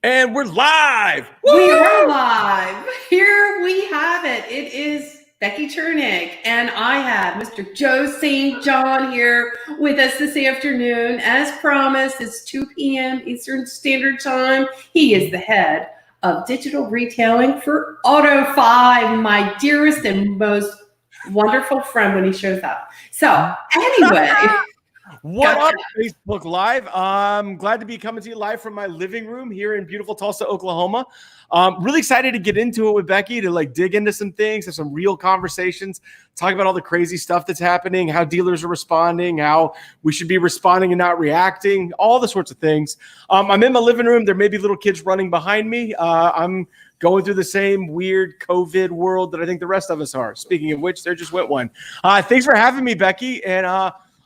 And we're live. We are live. Here we have it. It is Becky Chernick, and I have Mr. Joe St. John here with us this afternoon. As promised, it's 2 p.m. Eastern Standard Time. He is the head of digital retailing for AutoFi, my dearest and most wonderful friend when he shows up. So, anyway. What up, Facebook Live? I'm glad to be coming to you live from my living room here in beautiful Tulsa, Oklahoma. Really excited to get into it with Becky, to like dig into some things, have some real conversations, talk about all the crazy stuff that's happening, how dealers are responding, how we should be responding and not reacting, all the sorts of things. I'm in my living room. There may be little kids running behind me. I'm going through the same weird COVID world that I think the rest of us are. Speaking of which, there just went one. Thanks for having me, Becky. And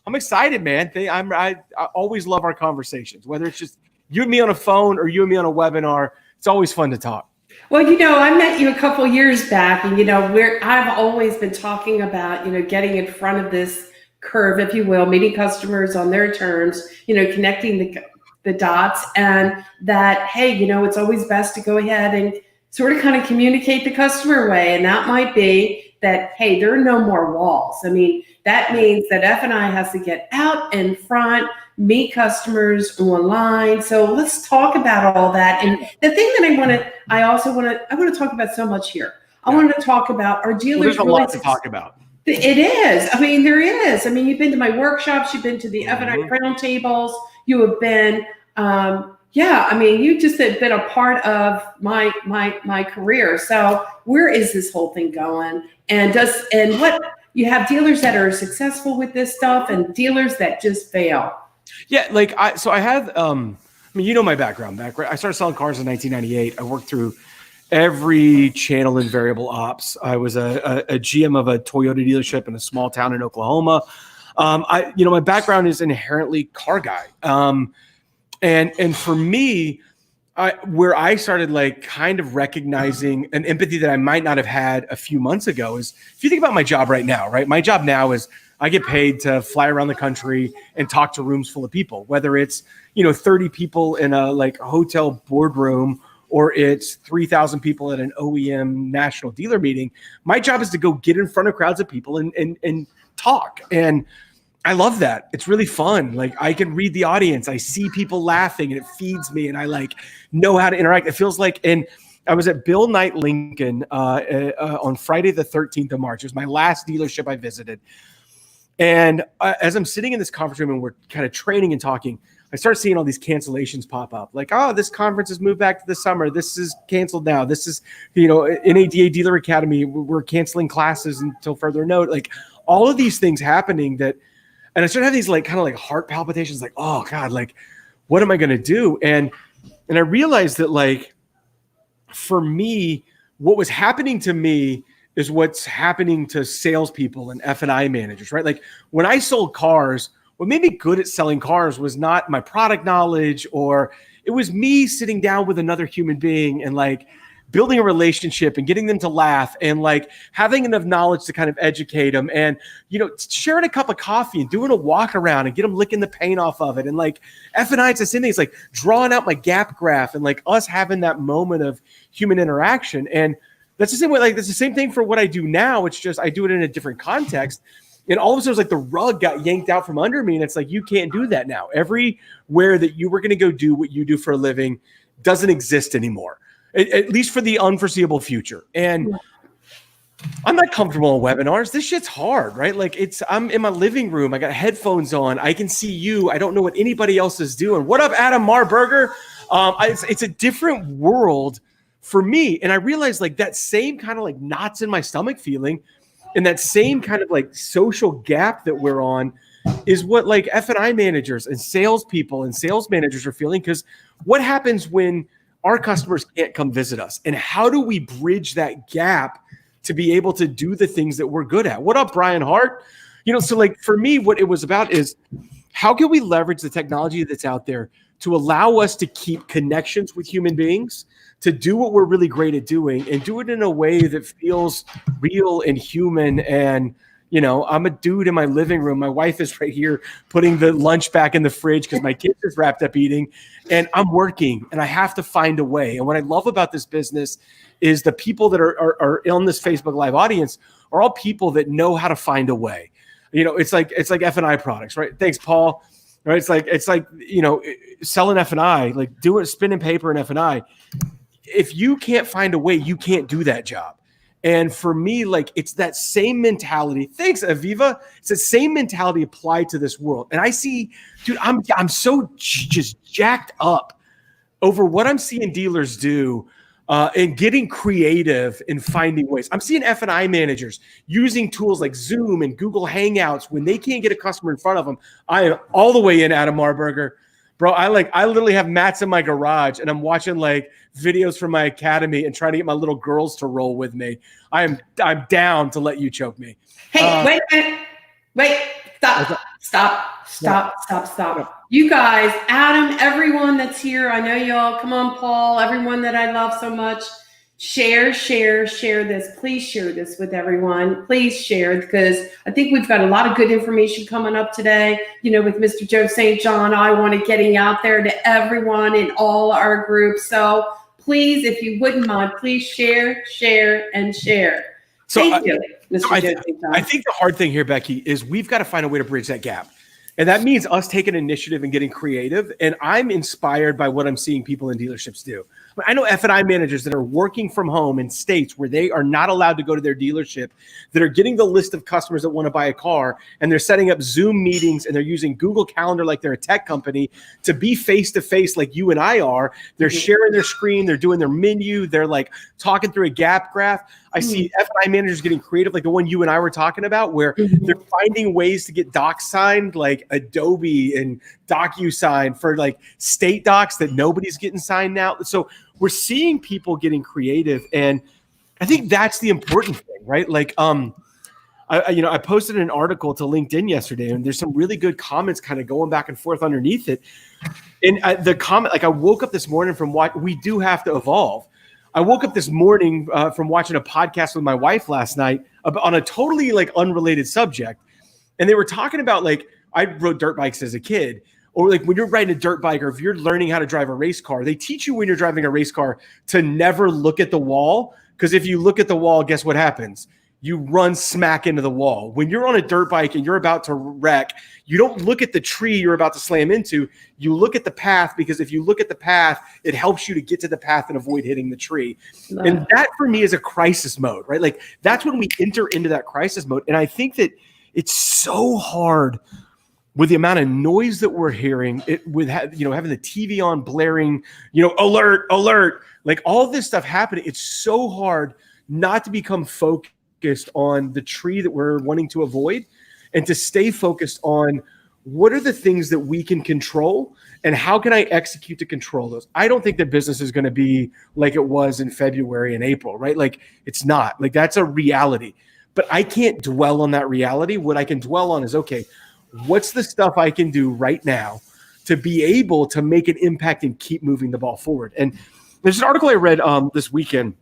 I'm excited, man. I always love our conversations, whether it's just you and me on a phone or you and me on a webinar. It's always fun to talk. Well, I met you a couple years back, and I've always been talking about getting in front of this curve, if you will, meeting customers on their terms, connecting the dots, and that hey, it's always best to go ahead and sort of kind of communicate the customer way, and that might be that hey, there are no more walls. I mean, that means that F&I has to get out in front, meet customers online. So let's talk about all that. And the thing that I want to talk about so much here. I want to talk about our dealers. There's a lot to talk about. It is. I mean, there is. I mean, you've been to my workshops, you've been to the F&I roundtables, you have been, you just have been a part of my career. So where is this whole thing going? And what you have dealers that are successful with this stuff and dealers that just fail. Yeah, I had my background. I started selling cars in 1998. I worked through every channel in variable ops. I was a GM of a Toyota dealership in a small town in Oklahoma. My background is inherently car guy. And for me, where I started kind of recognizing an empathy that I might not have had a few months ago is, if you think about my job right now, right? My job now is I get paid to fly around the country and talk to rooms full of people, whether it's, 30 people in a hotel boardroom or it's 3,000 people at an OEM national dealer meeting. My job is to go get in front of crowds of people and talk. And I love that. It's really fun. I can read the audience. I see people laughing and it feeds me, and I know how to interact. It feels like, and I was at Bill Knight Lincoln on Friday, the 13th of March. It was my last dealership I visited. And as I'm sitting in this conference room and we're kind of training and talking, I start seeing all these cancellations pop up. This conference has moved back to the summer. This is canceled now. This is, NADA Dealer Academy. We're canceling classes until further note. All of these things happening and I started having these kind of heart palpitations, oh God, what am I going to do? And I realized that for me, what was happening to me is what's happening to salespeople and F&I managers, right? When I sold cars, what made me good at selling cars was not my product knowledge, or it was me sitting down with another human being and building a relationship and getting them to laugh and having enough knowledge to kind of educate them and, sharing a cup of coffee and doing a walk around and get them licking the paint off of it. And F&I, it's the same thing. It's drawing out my gap graph and us having that moment of human interaction. And that's the same way, that's the same thing for what I do now. It's just, I do it in a different context. And all of a sudden, it's the rug got yanked out from under me. And it's you can't do that now. Everywhere that you were going to go do what you do for a living doesn't exist anymore. At least for the unforeseeable future. And I'm not comfortable in webinars. This shit's hard, right? I'm in my living room. I got headphones on. I can see you. I don't know what anybody else is doing. What up, Adam Marburger? It's a different world for me. And I realized that same kind of knots in my stomach feeling and that same kind of social gap that we're on is what F&I managers and salespeople and sales managers are feeling. Because what happens when our customers can't come visit us? And how do we bridge that gap to be able to do the things that we're good at? What up, Brian Hart? So for me, what it was about is how can we leverage the technology that's out there to allow us to keep connections with human beings, to do what we're really great at doing and do it in a way that feels real and human and You know, I'm a dude in my living room. My wife is right here putting the lunch back in the fridge because my kids is wrapped up eating, and I'm working and I have to find a way. And what I love about this business is the people that are in this Facebook Live audience are all people that know how to find a way. You know, it's like F&I products, right? Thanks, Paul. Right? It's like, you know, selling F&I, like doing spinning paper and F&I. If you can't find a way, you can't do that job. And for me, like, it's that same mentality. Thanks, Aviva. It's the same mentality applied to this world. And I see, dude, I'm so just jacked up over what I'm seeing dealers do and getting creative in finding ways. I'm seeing F&I managers using tools like Zoom and Google Hangouts when they can't get a customer in front of them. I am all the way in, Adam Marburger. Bro, I literally have mats in my garage and I'm watching like videos from my academy and trying to get my little girls to roll with me. I'm down to let you choke me. Hey, wait, stop. You guys, Adam, everyone that's here, I know y'all, come on, Paul, everyone that I love so much, share this. Please share this with everyone. Please share, because I think we've got a lot of good information coming up today, you know, with Mr. Joe St. John. I want it getting out there to everyone in all our groups. So please, if you wouldn't mind, please share. Thank you, Mr. Joe St. John. I think the hard thing here, Becky, is we've got to find a way to bridge that gap. And that means us taking initiative and getting creative. And I'm inspired by what I'm seeing people in dealerships do. I know F&I managers that are working from home in states where they are not allowed to go to their dealership, that are getting the list of customers that want to buy a car, and they're setting up Zoom meetings, and they're using Google Calendar like they're a tech company to be face-to-face like you and I are. They're sharing their screen. They're doing their menu. They're like talking through a gap graph. I see F&I managers getting creative, like the one you and I were talking about, where they're finding ways to get docs signed, like Adobe and DocuSign for like state docs that nobody's getting signed now. So we're seeing people getting creative, and I think that's the important thing, right? Like, I posted an article to LinkedIn yesterday, and there's some really good comments kind of going back and forth underneath it. And the comment, like, I woke up this morning from what we do have to evolve. I woke up this morning from watching a podcast with my wife last night on a totally like unrelated subject. And they were talking about, like, I rode dirt bikes as a kid, or like when you're riding a dirt bike, or if you're learning how to drive a race car, they teach you when you're driving a race car to never look at the wall. Because if you look at the wall, guess what happens? You run smack into the wall. When you're on a dirt bike and you're about to wreck, you don't look at the tree you're about to slam into. You look at the path, because if you look at the path, it helps you to get to the path and avoid hitting the tree. No. And that for me is a crisis mode, right? Like, that's when we enter into that crisis mode. And I think that it's so hard with the amount of noise that we're hearing, with having the TV on blaring, alert, like all this stuff happening. It's so hard not to become focused on the tree that we're wanting to avoid, and to stay focused on what are the things that we can control and how can I execute to control those. I don't think that business is going to be like it was in February and April, right? Like, it's not. Like, that's a reality, but I can't dwell on that reality. What I can dwell on is, okay, what's the stuff I can do right now to be able to make an impact and keep moving the ball forward? And there's an article I read this weekend,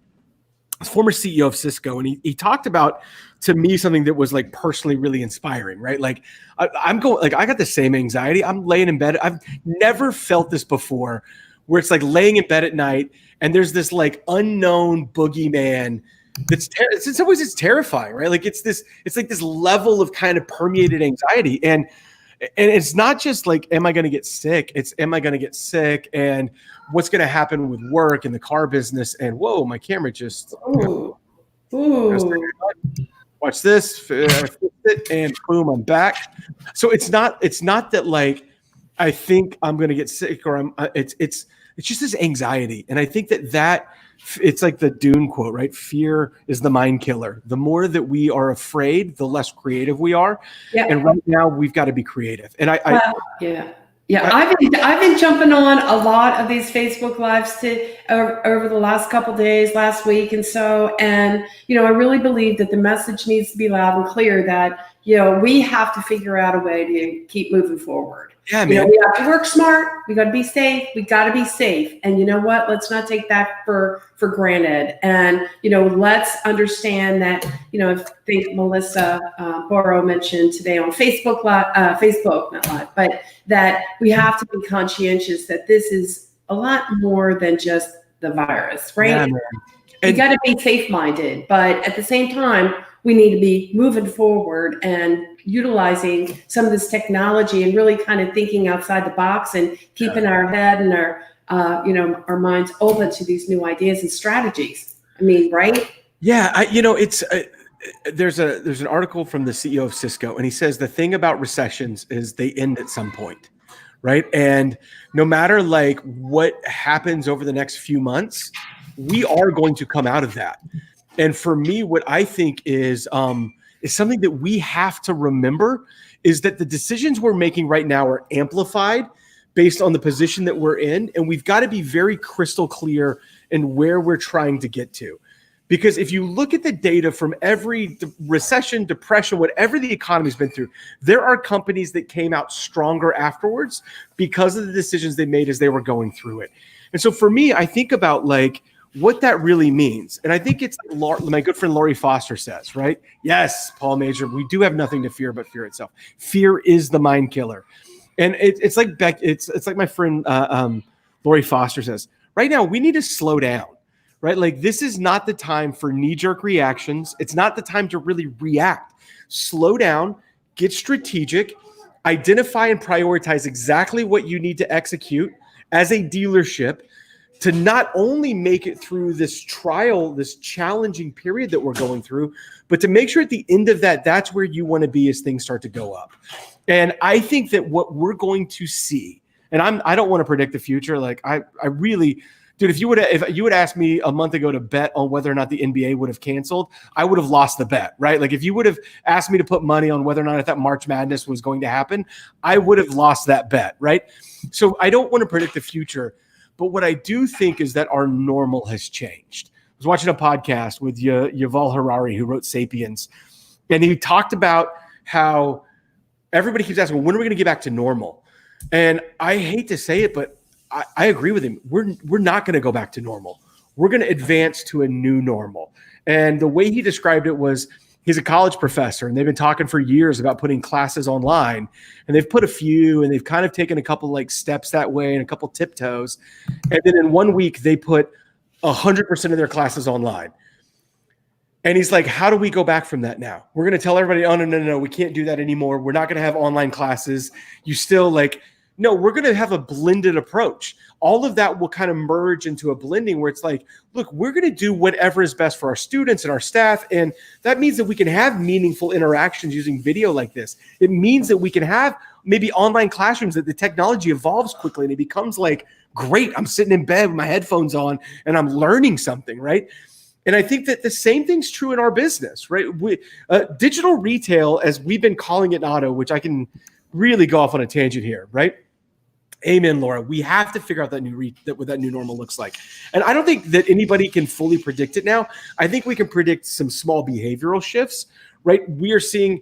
former CEO of Cisco, and he talked about, to me, something that was like personally really inspiring, right? Like, I got the same anxiety. I'm laying in bed. I've never felt this before, where it's like laying in bed at night and there's this like unknown boogeyman that's in some ways it's terrifying, right? Like, it's like this level of kind of permeated anxiety. And it's not just like, am I going to get sick? It's, am I going to get sick? And what's going to happen with work and the car business? And whoa, my camera just, watch this, and boom, I'm back. So it's not that like, I think I'm going to get sick, or it's just this anxiety. And I think that it's like the Dune quote, right? Fear is the mind killer. The more that we are afraid, the less creative we are. Yeah. And right now we've got to be creative. And I've been jumping on a lot of these Facebook Lives over the last couple days, last week. And I really believe that the message needs to be loud and clear that, we have to figure out a way to keep moving forward. Yeah, You know, man. we have to work smart. We got to be safe. We got to be safe. And you know what? Let's not take that for granted. And you know, let's understand that. You know, I think Melissa Boro mentioned today on Facebook, Facebook not live, but that we have to be conscientious that this is a lot more than just the virus, right? Yeah, man. We got to be safe-minded, but at the same time, we need to be moving forward and utilizing some of this technology and really kind of thinking outside the box and keeping our head and our, our minds open to these new ideas and strategies. I mean, right? Yeah, it's there's an article from the CEO of Cisco, and he says the thing about recessions is they end at some point, right? And no matter like what happens over the next few months, we are going to come out of that. And for me, what I think is something that we have to remember is that the decisions we're making right now are amplified based on the position that we're in, and we've got to be very crystal clear in where we're trying to get to. Because if you look at the data from every recession, depression, whatever the economy's been through, there are companies that came out stronger afterwards because of the decisions they made as they were going through it. And so for me, I think about like what that really means. And I think it's my good friend Laurie Foster says, right? Yes, Paul Major, we do have nothing to fear but fear itself. Fear is the mind killer. And it's like my friend Laurie Foster says, right now we need to slow down. Right? Like this is not the time for knee-jerk reactions. It's not the time to really react. Slow down, get strategic, identify and prioritize exactly what you need to execute as a dealership to not only make it through this trial, this challenging period that we're going through, but to make sure at the end of that, that's where you want to be as things start to go up. And I think that what we're going to see, and I don't want to predict the future. Like I really, dude, if you would ask me a month ago to bet on whether or not the NBA would have canceled, I would have lost the bet, right? Like if you would have asked me to put money on whether or not I thought March Madness was going to happen, I would have lost that bet, right? So I don't want to predict the future, but what I do think is that our normal has changed. I was watching a podcast with Yuval Harari, who wrote *Sapiens*, and he talked about how everybody keeps asking, when are we going to get back to normal? And I hate to say it, but I agree with him. We're not going to go back to normal. We're going to advance to a new normal. And the way he described it was he's a college professor, and they've been talking for years about putting classes online. And they've put a few, and they've kind of taken a couple like steps that way and a couple tiptoes. And then in 1 week, they put 100% of their classes online. And he's like, how do we go back from that now? We're going to tell everybody, oh, no, we can't do that anymore. We're not going to have online classes. You still like... No, we're going to have a blended approach. All of that will kind of merge into a blending where it's like, look, we're going to do whatever is best for our students and our staff. And that means that we can have meaningful interactions using video like this. It means that we can have maybe online classrooms that the technology evolves quickly and it becomes like, great, I'm sitting in bed with my headphones on and I'm learning something, right? And I think that the same thing's true in our business, right? Digital retail, as we've been calling it in auto, which I can really go off on a tangent here, right? Amen, Laura. We have to figure out what that new normal looks like. And I don't think that anybody can fully predict it now. I think we can predict some small behavioral shifts, right? We are seeing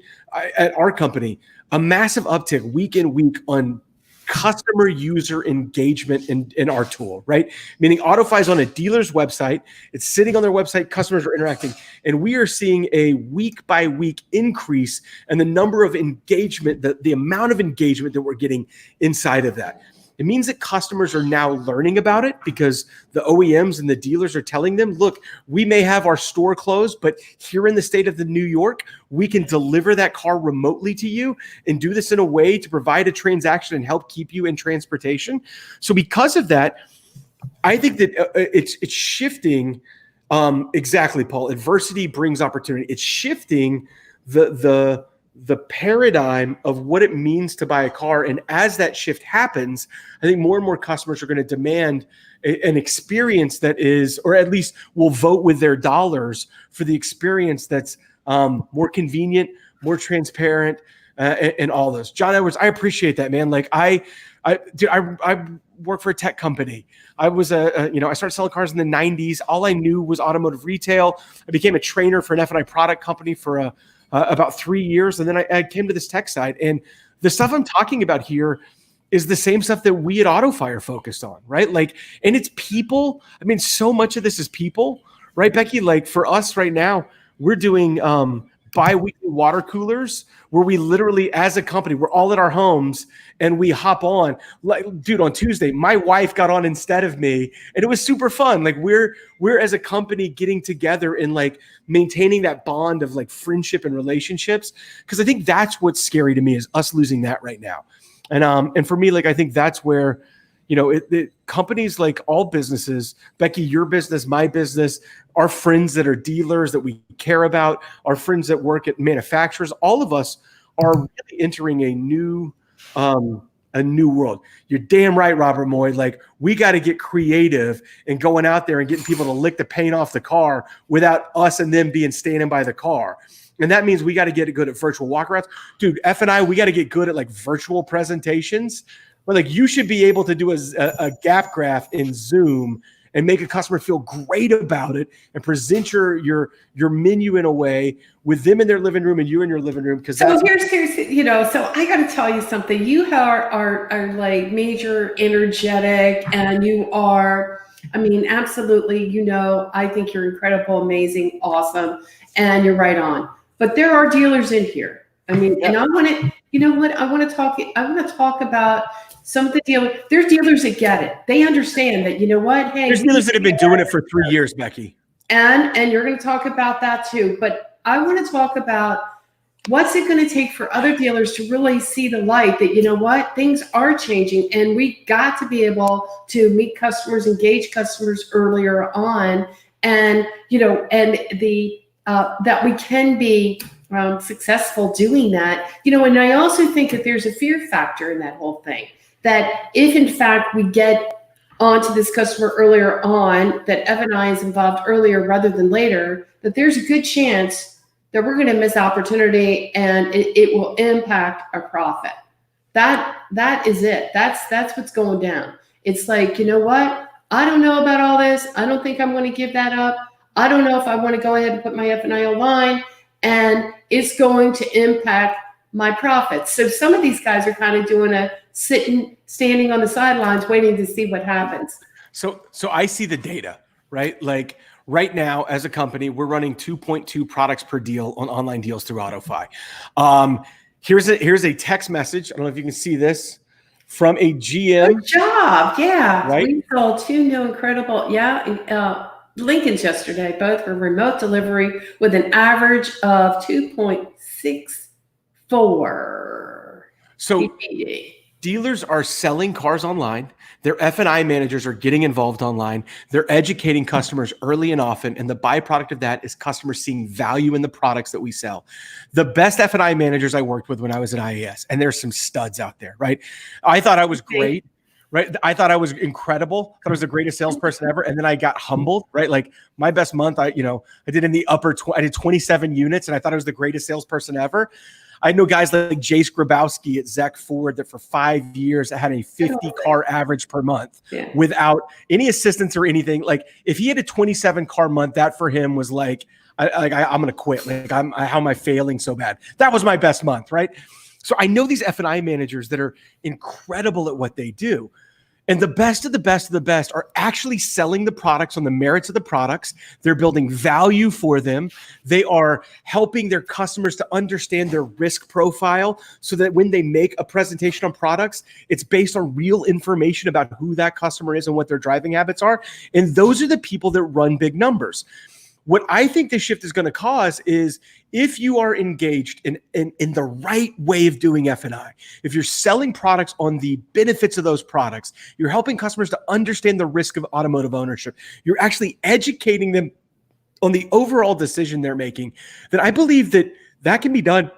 at our company a massive uptick week in week on customer user engagement in our tool, right? Meaning AutoFi is on a dealer's website. It's sitting on their website. Customers are interacting. And we are seeing a week by week increase in the number of engagement, the amount of engagement that we're getting inside of that. It means that customers are now learning about it because the OEMs and the dealers are telling them, look, we may have our store closed, but here in the state of New York, we can deliver that car remotely to you and do this in a way to provide a transaction and help keep you in transportation. So because of that, I think that it's shifting. Exactly, Paul. Adversity brings opportunity. It's shifting the paradigm of what it means to buy a car. And as that shift happens, I think more and more customers are going to demand an experience that is, or at least will vote with their dollars for the experience that's more convenient, more transparent, and all those. John Edwards, I appreciate that, man. Like I work for a tech company. I started selling cars in the 90s. All I knew was automotive retail. I became a trainer for an F&I product company for about 3 years. And then I came to this tech side, and the stuff I'm talking about here is the same stuff that we at AutoFi are focused on, right? Like, and it's people. I mean, so much of this is people, right, Becky? Like for us right now, we're doing bi-weekly water coolers where we literally, as a company, we're all at our homes and we hop on. Like, dude, on Tuesday, my wife got on instead of me, and it was super fun. Like we're as a company getting together and like maintaining that bond of like friendship and relationships, because I think that's what's scary to me is us losing that right now. And for me, like I think that's where, you know, companies, like all businesses, Becky, your business, my business, our friends that are dealers that we care about, our friends that work at manufacturers, all of us are really entering a new world. You're damn right, Robert Moy. Like we got to get creative and going out there and getting people to lick the paint off the car without us and them being standing by the car. And that means we got to get good at virtual walkarounds. Dude, F&I, we got to get good at like virtual presentations. But like you should be able to do a gap graph in Zoom and make a customer feel great about it and present your menu in a way with them in their living room and you in your living room. Because so here's you know, so I got to tell you something. You are like major energetic, and you are, I mean, absolutely, you know, I think you're incredible, amazing, awesome, and you're right on. But there are dealers in here. I mean, and I want to, you know what? I want to talk about some of the dealers. There's dealers that get it. They understand that, you know what? Hey, there's dealers that have been doing it for 3 years, Becky. And you're going to talk about that too. But I want to talk about what's it going to take for other dealers to really see the light that, you know what, things are changing, and we got to be able to meet customers, engage customers earlier on, and, you know, and that we can be successful doing that, you know. And I also think that there's a fear factor in that whole thing, that if in fact we get onto this customer earlier on, that F&I is involved earlier rather than later, that there's a good chance that we're going to miss opportunity and it will impact our profit. That is it. That's what's going down. It's like, you know what? I don't know about all this. I don't think I'm going to give that up. I don't know if I want to go ahead and put my F&I online, and it's going to impact my profits. So some of these guys are kind of doing a standing on the sidelines, waiting to see what happens. So I see the data, right? Like right now, as a company, we're running 2.2 products per deal on online deals through AutoFi. Here's a text message. I don't know if you can see this from a GM. Good job. Yeah. Right? We sold 2 new incredible. Yeah. Lincolns yesterday, both for remote delivery with an average of 2.64. So PPD. Dealers are selling cars online. Their F&I managers are getting involved online. They're educating customers early and often. And the byproduct of that is customers seeing value in the products that we sell. The best F&I managers I worked with when I was at IAS, and there's some studs out there, right? I thought I was great. Right. I thought I was incredible. I thought I was the greatest salesperson ever. And then I got humbled, right? Like my best month, I did in the I did 27 units, and I thought I was the greatest salesperson ever. I know guys like Jace Grabowski at Zach Ford that for 5 years had a 50 car average per month without any assistance or anything. Like if he had a 27 car month, that for him was like, I'm going to quit. Like how am I failing so bad? That was my best month. Right. So I know these F&I managers that are incredible at what they do. And the best of the best of the best are actually selling the products on the merits of the products. They're building value for them. They are helping their customers to understand their risk profile so that when they make a presentation on products, it's based on real information about who that customer is and what their driving habits are. And those are the people that run big numbers. What I think this shift is going to cause is if you are engaged in the right way of doing F&I, if you're selling products on the benefits of those products, you're helping customers to understand the risk of automotive ownership, you're actually educating them on the overall decision they're making, then I believe that can be done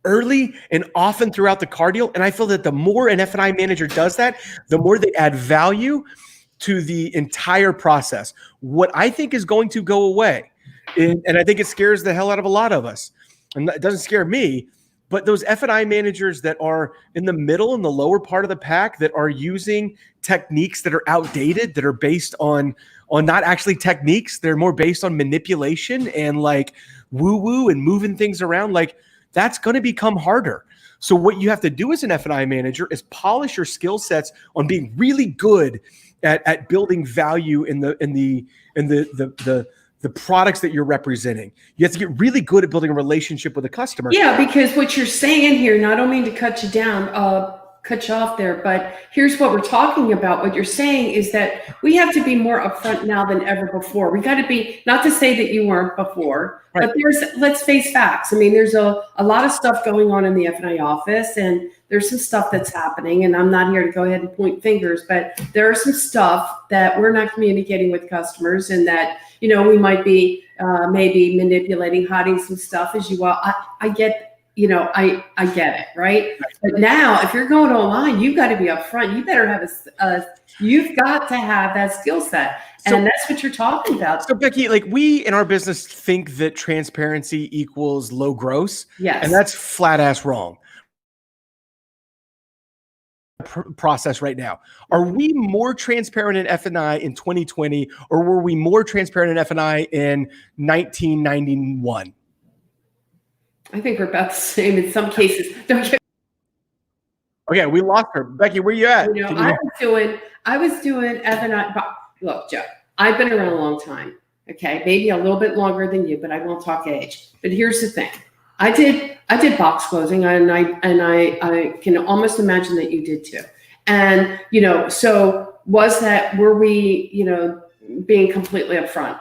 early and often throughout the car deal. And I feel that the more an F&I manager does that, the more they add value to the entire process. What I think is going to go away, and I think it scares the hell out of a lot of us, and it doesn't scare me, but those F&I managers that are in the middle and the lower part of the pack that are using techniques that are outdated, that are based on not actually techniques, they're more based on manipulation and like woo-woo and moving things around, like that's going to become harder. So what you have to do as an F&I manager is polish your skill sets on being really good at building value in the products that you're representing. You have to get really good at building a relationship with a customer. Yeah, because what you're saying here, and I don't mean to cut you down, cut you off there, but here's what we're talking about. What you're saying is that we have to be more upfront now than ever before. We got to be, not to say that you weren't before, right, but let's face facts. I mean, there's a lot of stuff going on in the F&I office, and there's some stuff that's happening, and I'm not here to go ahead and point fingers, but there are some stuff that we're not communicating with customers, and that, you know, we might be maybe manipulating, hiding some stuff as you well. I get, you know, I get it, right? But now, if you're going online, you've got to be upfront. You better have you've got to have that skill set, and that's what you're talking about. So Becky, like, we in our business think that transparency equals low gross, yes, and that's flat ass wrong. Process right now. Are we more transparent in F&I in 2020, or were we more transparent in F&I in 1991? I think we're about the same in some cases. Okay, we lost her. Becky, where you at? You know, I was doing F&I. Look, Joe, I've been around a long time. Okay, maybe a little bit longer than you, but I won't talk age. But here's the thing: I did box closing, and I can almost imagine that you did too. And you know, so were we, you know, being completely upfront?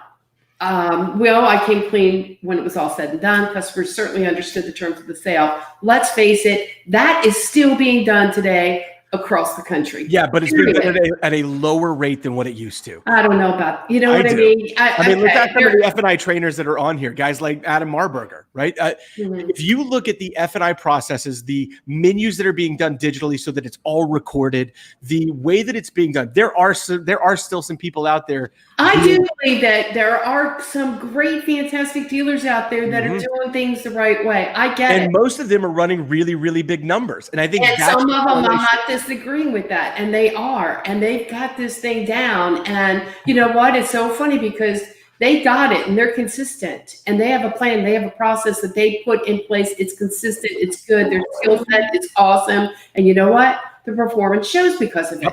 Well, I came clean when it was all said and done. Customers certainly understood the terms of the sale. Let's face it, that is still being done today across the country. Yeah, but it's being done at a lower rate than what it used to. I don't know about, you know what I mean? I mean, look at some of the F&I trainers that are on here, guys like Adam Marburger, right? If you look at the F&I processes, the menus that are being done digitally so that it's all recorded, the way that it's being done, there are still some people out there. I do believe that there are some great, fantastic dealers out there that are doing things the right way. I get it. And most of them are running really, really big numbers. And I think some of them, I'm not disagreeing with that. And they are. And they've got this thing down. And you know what? It's so funny because they got it and they're consistent. And they have a plan. They have a process that they put in place. It's consistent. It's good. Their skill set is awesome. And you know what? The performance shows because of it.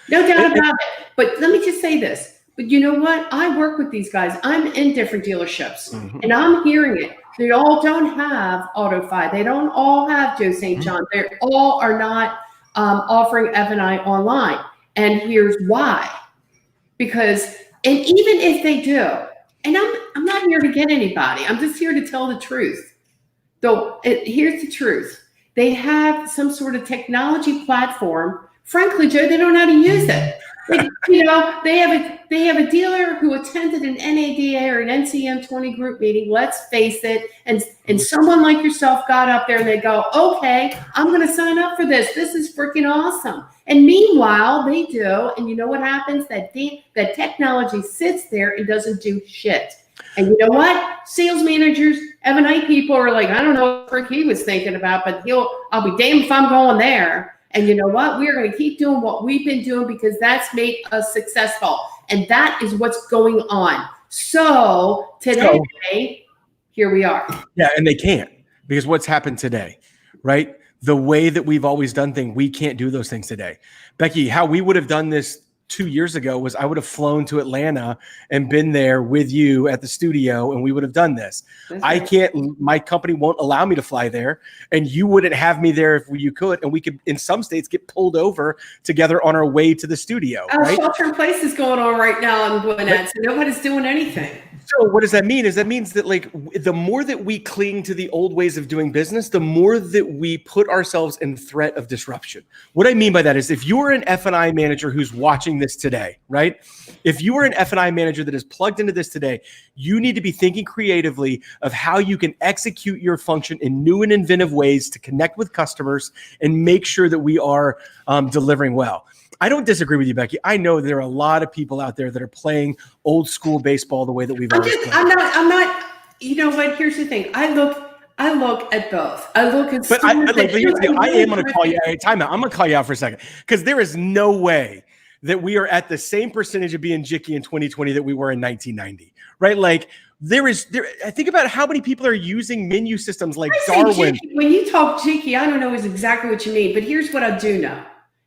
No doubt about it. But let me just say this. But you know what? I work with these guys. I'm in different dealerships, and I'm hearing it. They all don't have AutoFi. They don't all have Joe St. John. They all are not offering F&I online. And here's why. Because, and even if they do, and I'm not here to get anybody. I'm just here to tell the truth. Though here's the truth. They have some sort of technology platform. Frankly, Joe, they don't know how to use it. You know, they have a dealer who attended an NADA or an NCM 20 group meeting. Let's face it, and someone like yourself got up there and they go, "Okay, I'm going to sign up for this. This is freaking awesome." And meanwhile, they do, and you know what happens? That technology sits there and doesn't do shit. And you know what? Sales managers, F&I people are like, I don't know what frick he was thinking about, but I'll be damned if I'm going there. And you know what? We are going to keep doing what we've been doing because that's made us successful. And that is what's going on. So today, here we are. Yeah, and they can't, because what's happened today, right? The way that we've always done things, we can't do those things today. Becky, how we would have done this 2 years ago was I would have flown to Atlanta and been there with you at the studio, and we would have done this. I can't, my company won't allow me to fly there, and you wouldn't have me there if you could, and we could, in some states, get pulled over together on our way to the studio. Right? Shelter-in-place is going on right now in Gwinnett, so nobody's doing anything. So what does that mean? That means that, like, the more that we cling to the old ways of doing business, the more that we put ourselves in threat of disruption. What I mean by that is, if you are an F&I manager who's watching this today, right? If you are an F&I manager that is plugged into this today, you need to be thinking creatively of how you can execute your function in new and inventive ways to connect with customers and make sure that we are delivering well. I don't disagree with you, Becky. I know there are a lot of people out there that are playing old school baseball the way that we've always played. I'm not, you know what? Here's the thing. I look at both. I look at. But I am going to call you. Time out. I'm going to call you out for a second, because there is no way that we are at the same percentage of being jicky in 2020 that we were in 1990, right? Like, I think about how many people are using menu systems like I say Darwin. cheeky. When you talk cheeky, I don't know exactly what you mean, but here's what I do know,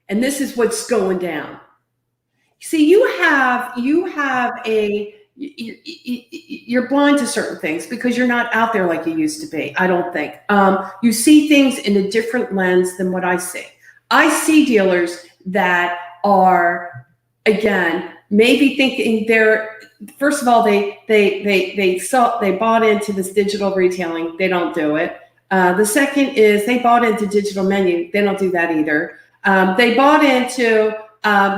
and this is what's going down. See, you're blind to certain things because you're not out there like you used to be. I don't think you see things in a different lens than what I see. I see dealers that are, again, maybe thinking first of all, they bought into this digital retailing. They don't do it. The second is they bought into digital menu. They don't do that either. They bought into,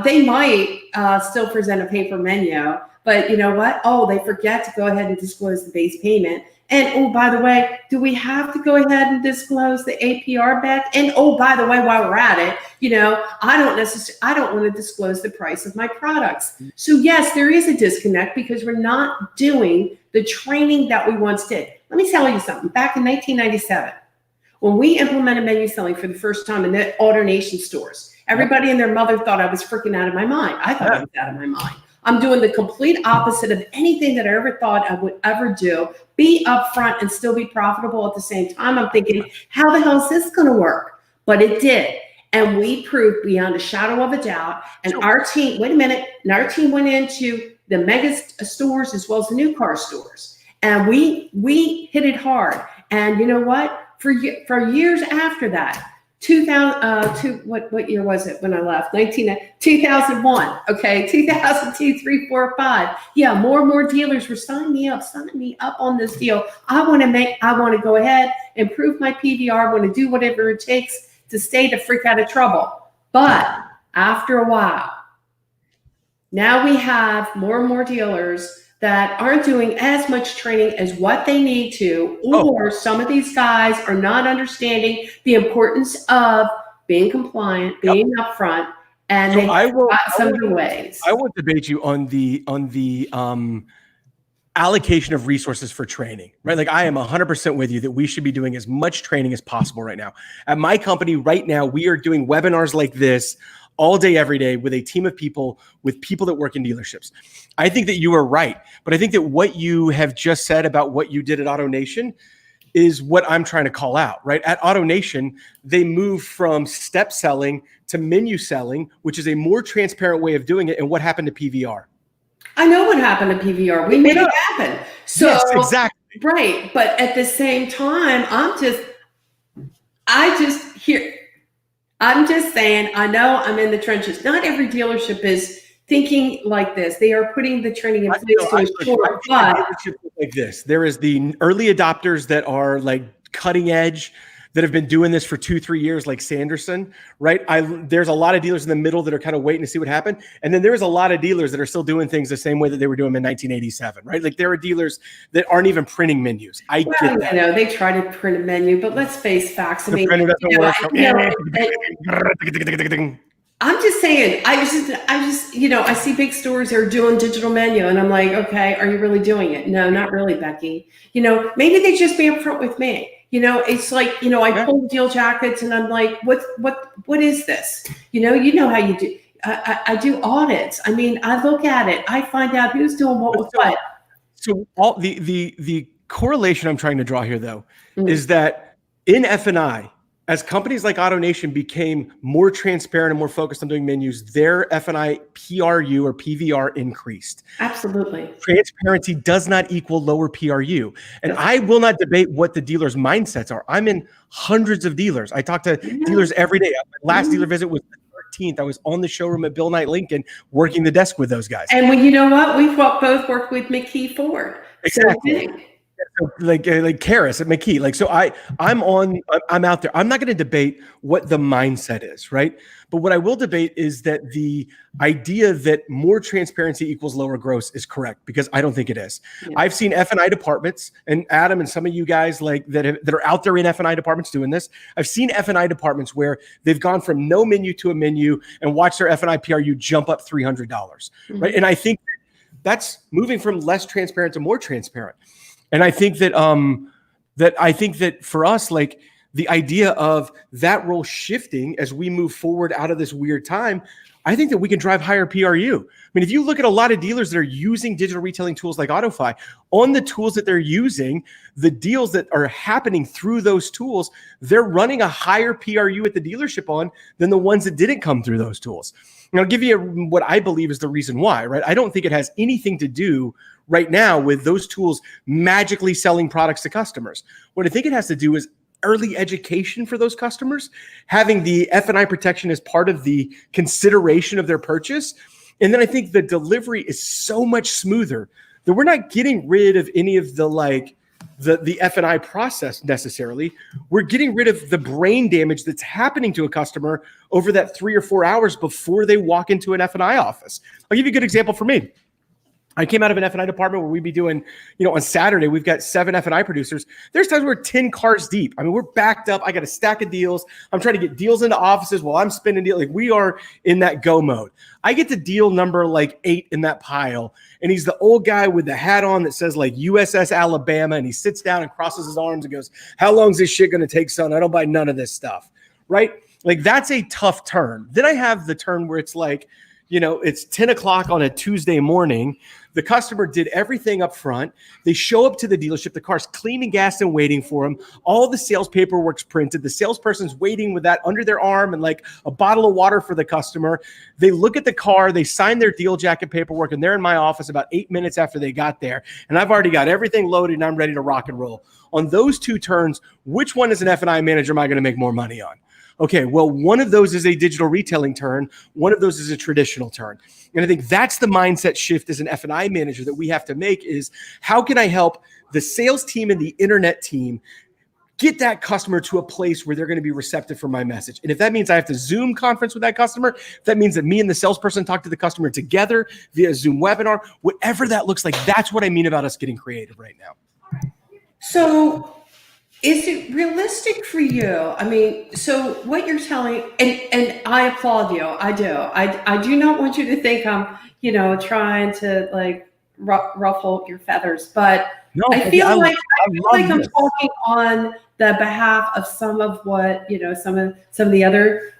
they might still present a paper menu, but you know what? Oh, they forget to go ahead and disclose the base payment. And oh, by the way, do we have to go ahead and disclose the APR back? And oh, by the way, while we're at it, I don't want to disclose the price of my products. So yes, there is a disconnect because we're not doing the training that we once did. Let me tell you something. Back in 1997, when we implemented menu selling for the first time in the AutoNation stores, everybody and their mother thought I was freaking out of my mind. I thought I was out of my mind. I'm doing the complete opposite of anything that I ever thought I would ever do. Be upfront and still be profitable at the same time. I'm thinking, how the hell is this going to work? But it did. And we proved beyond a shadow of a doubt. And our team, and our team went into the mega stores as well as the new car stores. And we hit it hard. And you know what? For years after that, 2000, what year was it when I left? 2001. Okay, 2002, 3, 4, 5. Yeah, more and more dealers were signing me up on this deal. I want to go ahead, improve my PVR, want to do whatever it takes to stay the freak out of trouble. But after a while, now we have more and more dealers that aren't doing as much training as what they need to, or some of these guys are not understanding the importance of being compliant, being upfront, and they got some of the ways. I won't debate you on the allocation of resources for training, right? Like I am 100% with you that we should be doing as much training as possible right now. At my company right now, we are doing webinars like this all day, every day with a team of people, with people that work in dealerships. I think that you are right. But I think that what you have just said about what you did at AutoNation is what I'm trying to call out, right? At AutoNation, they moved from step selling to menu selling, which is a more transparent way of doing it. And what happened to PVR? I know what happened to PVR. We made it happen. So, yes, exactly. Right. But at the same time, I'm just saying, I know I'm in the trenches. Not every dealership is thinking like this. They are putting the training in place to ensure. Like this, there is the early adopters that are like cutting edge, that have been doing this for 2-3 years, like Sanderson, right? There's a lot of dealers in the middle that are kind of waiting to see what happened. And then there's a lot of dealers that are still doing things the same way that they were doing in 1987, right? Like there are dealers that aren't even printing menus. I get that. You know, they try to print a menu, but let's face facts. I mean, I'm just saying, I just, I see big stores that are doing digital menu and I'm like, okay, are you really doing it? No, not really, Becky. Maybe they just be upfront with me. It's like, I pull deal jackets and I'm like, what is this? You know how you do. I do audits. I mean, I look at it. I find out who's doing what with what. So all the correlation I'm trying to draw here, though, is that in F&I, as companies like AutoNation became more transparent and more focused on doing menus, their F&I PRU or PVR increased. Absolutely. Transparency does not equal lower PRU. And I will not debate what the dealers' mindsets are. I'm in hundreds of dealers. I talk to dealers every day. My last dealer visit was the 13th. I was on the showroom at Bill Knight Lincoln working the desk with those guys. And when you know what? We've both worked with McKee Ford. Exactly. Like Karis at McKee. So I'm out there. I'm not going to debate what the mindset is, right? But what I will debate is that the idea that more transparency equals lower gross is correct, because I don't think it is. Yeah. I've seen F&I departments, and Adam and some of you guys that are out there in F&I departments doing this. I've seen F&I departments where they've gone from no menu to a menu and watched their F&I PRU jump up $300, right? And I think that's moving from less transparent to more transparent. And I think that that for us, like the idea of that role shifting as we move forward out of this weird time, I think that we can drive higher PRU. I mean, if you look at a lot of dealers that are using digital retailing tools like AutoFi, on the tools that they're using, the deals that are happening through those tools, they're running a higher PRU at the dealership on than the ones that didn't come through those tools. And I'll give you what I believe is the reason why, right? I don't think it has anything to do right now with those tools magically selling products to customers. What I think it has to do is early education for those customers, having the F&I protection as part of the consideration of their purchase. And then I think the delivery is so much smoother that we're not getting rid of any of the F&I process necessarily. We're getting rid of the brain damage that's happening to a customer over that 3 or 4 hours before they walk into an F&I office. I'll give you a good example for me. I came out of an F&I department where we'd be doing, on Saturday, we've got 7 F&I producers. There's times we're 10 cars deep. I mean, we're backed up. I got a stack of deals. I'm trying to get deals into offices while I'm spinning deals. Like, we are in that go mode. I get to deal number 8 in that pile. And he's the old guy with the hat on that says USS Alabama. And he sits down and crosses his arms and goes, "How long is this shit going to take, son? I don't buy none of this stuff." Right? That's a tough turn. Then I have the turn where it's it's 10 o'clock on a Tuesday morning. The customer did everything up front. They show up to the dealership. The car's clean and gassed and waiting for them. All the sales paperwork's printed. The salesperson's waiting with that under their arm and a bottle of water for the customer. They look at the car. They sign their deal jacket paperwork, and they're in my office about 8 minutes after they got there. And I've already got everything loaded, and I'm ready to rock and roll. On those two turns, which one as an F&I manager am I going to make more money on? Okay, well, one of those is a digital retailing turn. One of those is a traditional turn. And I think that's the mindset shift as an F&I manager that we have to make is, how can I help the sales team and the internet team get that customer to a place where they're going to be receptive for my message? And if that means I have to Zoom conference with that customer, if that means that me and the salesperson talk to the customer together via Zoom webinar, whatever that looks like, that's what I mean about us getting creative right now. So is it realistic for you? I mean, so what you're telling, and I applaud you. I do. I do not want you to think I'm, trying to ruffle your feathers, but no, I feel like I'm talking on the behalf of some of what, some of the other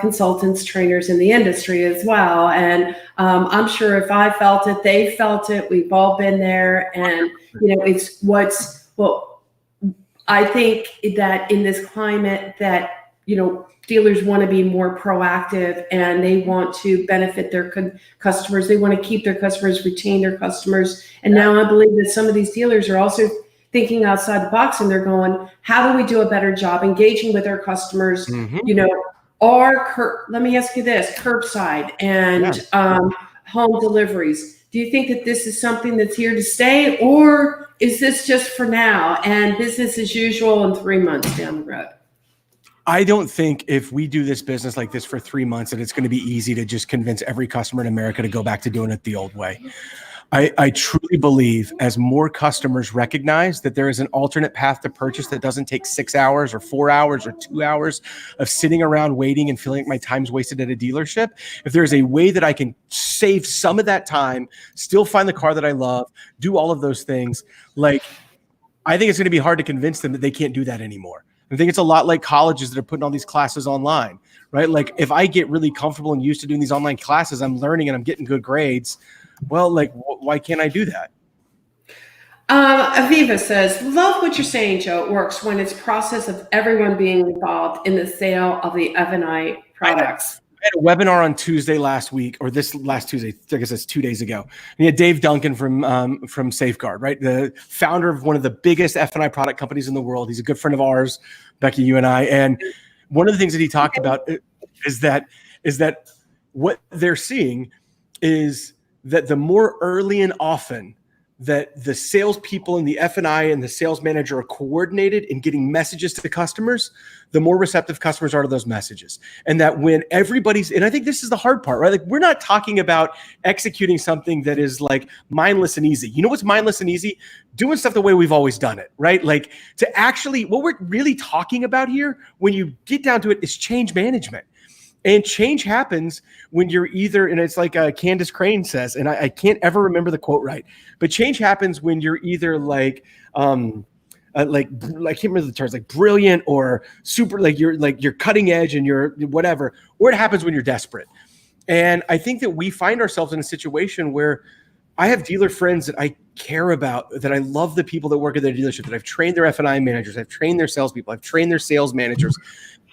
consultants, trainers in the industry as well. And I'm sure if I felt it, they felt it. We've all been there, and I think that in this climate that, dealers want to be more proactive and they want to benefit their customers. They want to keep their customers, retain their customers. And now I believe that some of these dealers are also thinking outside the box, and they're going, how do we do a better job engaging with our customers? Mm-hmm. Let me ask you this, curbside and home deliveries. Do you think that this is something that's here to stay, or is this just for now and business as usual in 3 months down the road? I don't think if we do this business like this for 3 months that it's going to be easy to just convince every customer in America to go back to doing it the old way. I truly believe as more customers recognize that there is an alternate path to purchase that doesn't take 6 hours or 4 hours or 2 hours of sitting around waiting and feeling like my time's wasted at a dealership, if there's a way that I can save some of that time, still find the car that I love, do all of those things, I think it's going to be hard to convince them that they can't do that anymore. I think it's a lot like colleges that are putting all these classes online, right? If I get really comfortable and used to doing these online classes, I'm learning and I'm getting good grades. Well, why can't I do that? Aviva says, love what you're saying, Joe. It works when it's process of everyone being involved in the sale of the F&I products. I had a webinar on Tuesday last week, or this last Tuesday, I guess it's 2 days ago. And you had Dave Duncan from Safeguard, right? The founder of one of the biggest F&I product companies in the world. He's a good friend of ours, Becky, you and I. And one of the things that he talked about is that what they're seeing is that the more early and often that the salespeople and the F&I and the sales manager are coordinated in getting messages to the customers, the more receptive customers are to those messages. And that when everybody's, and I think this is the hard part, right? We're not talking about executing something that is mindless and easy. You know what's mindless and easy? Doing stuff the way we've always done it, right? To actually, what we're really talking about here, when you get down to it, is change management. And change happens when you're either, and it's like Candace Crane says, and I can't ever remember the quote right, but change happens when you're either I can't remember the terms, brilliant or super, you're cutting edge and you're whatever, or it happens when you're desperate. And I think that we find ourselves in a situation where I have dealer friends that I care about, that I love the people that work at their dealership, that I've trained their F&I managers, I've trained their salespeople, I've trained their sales managers.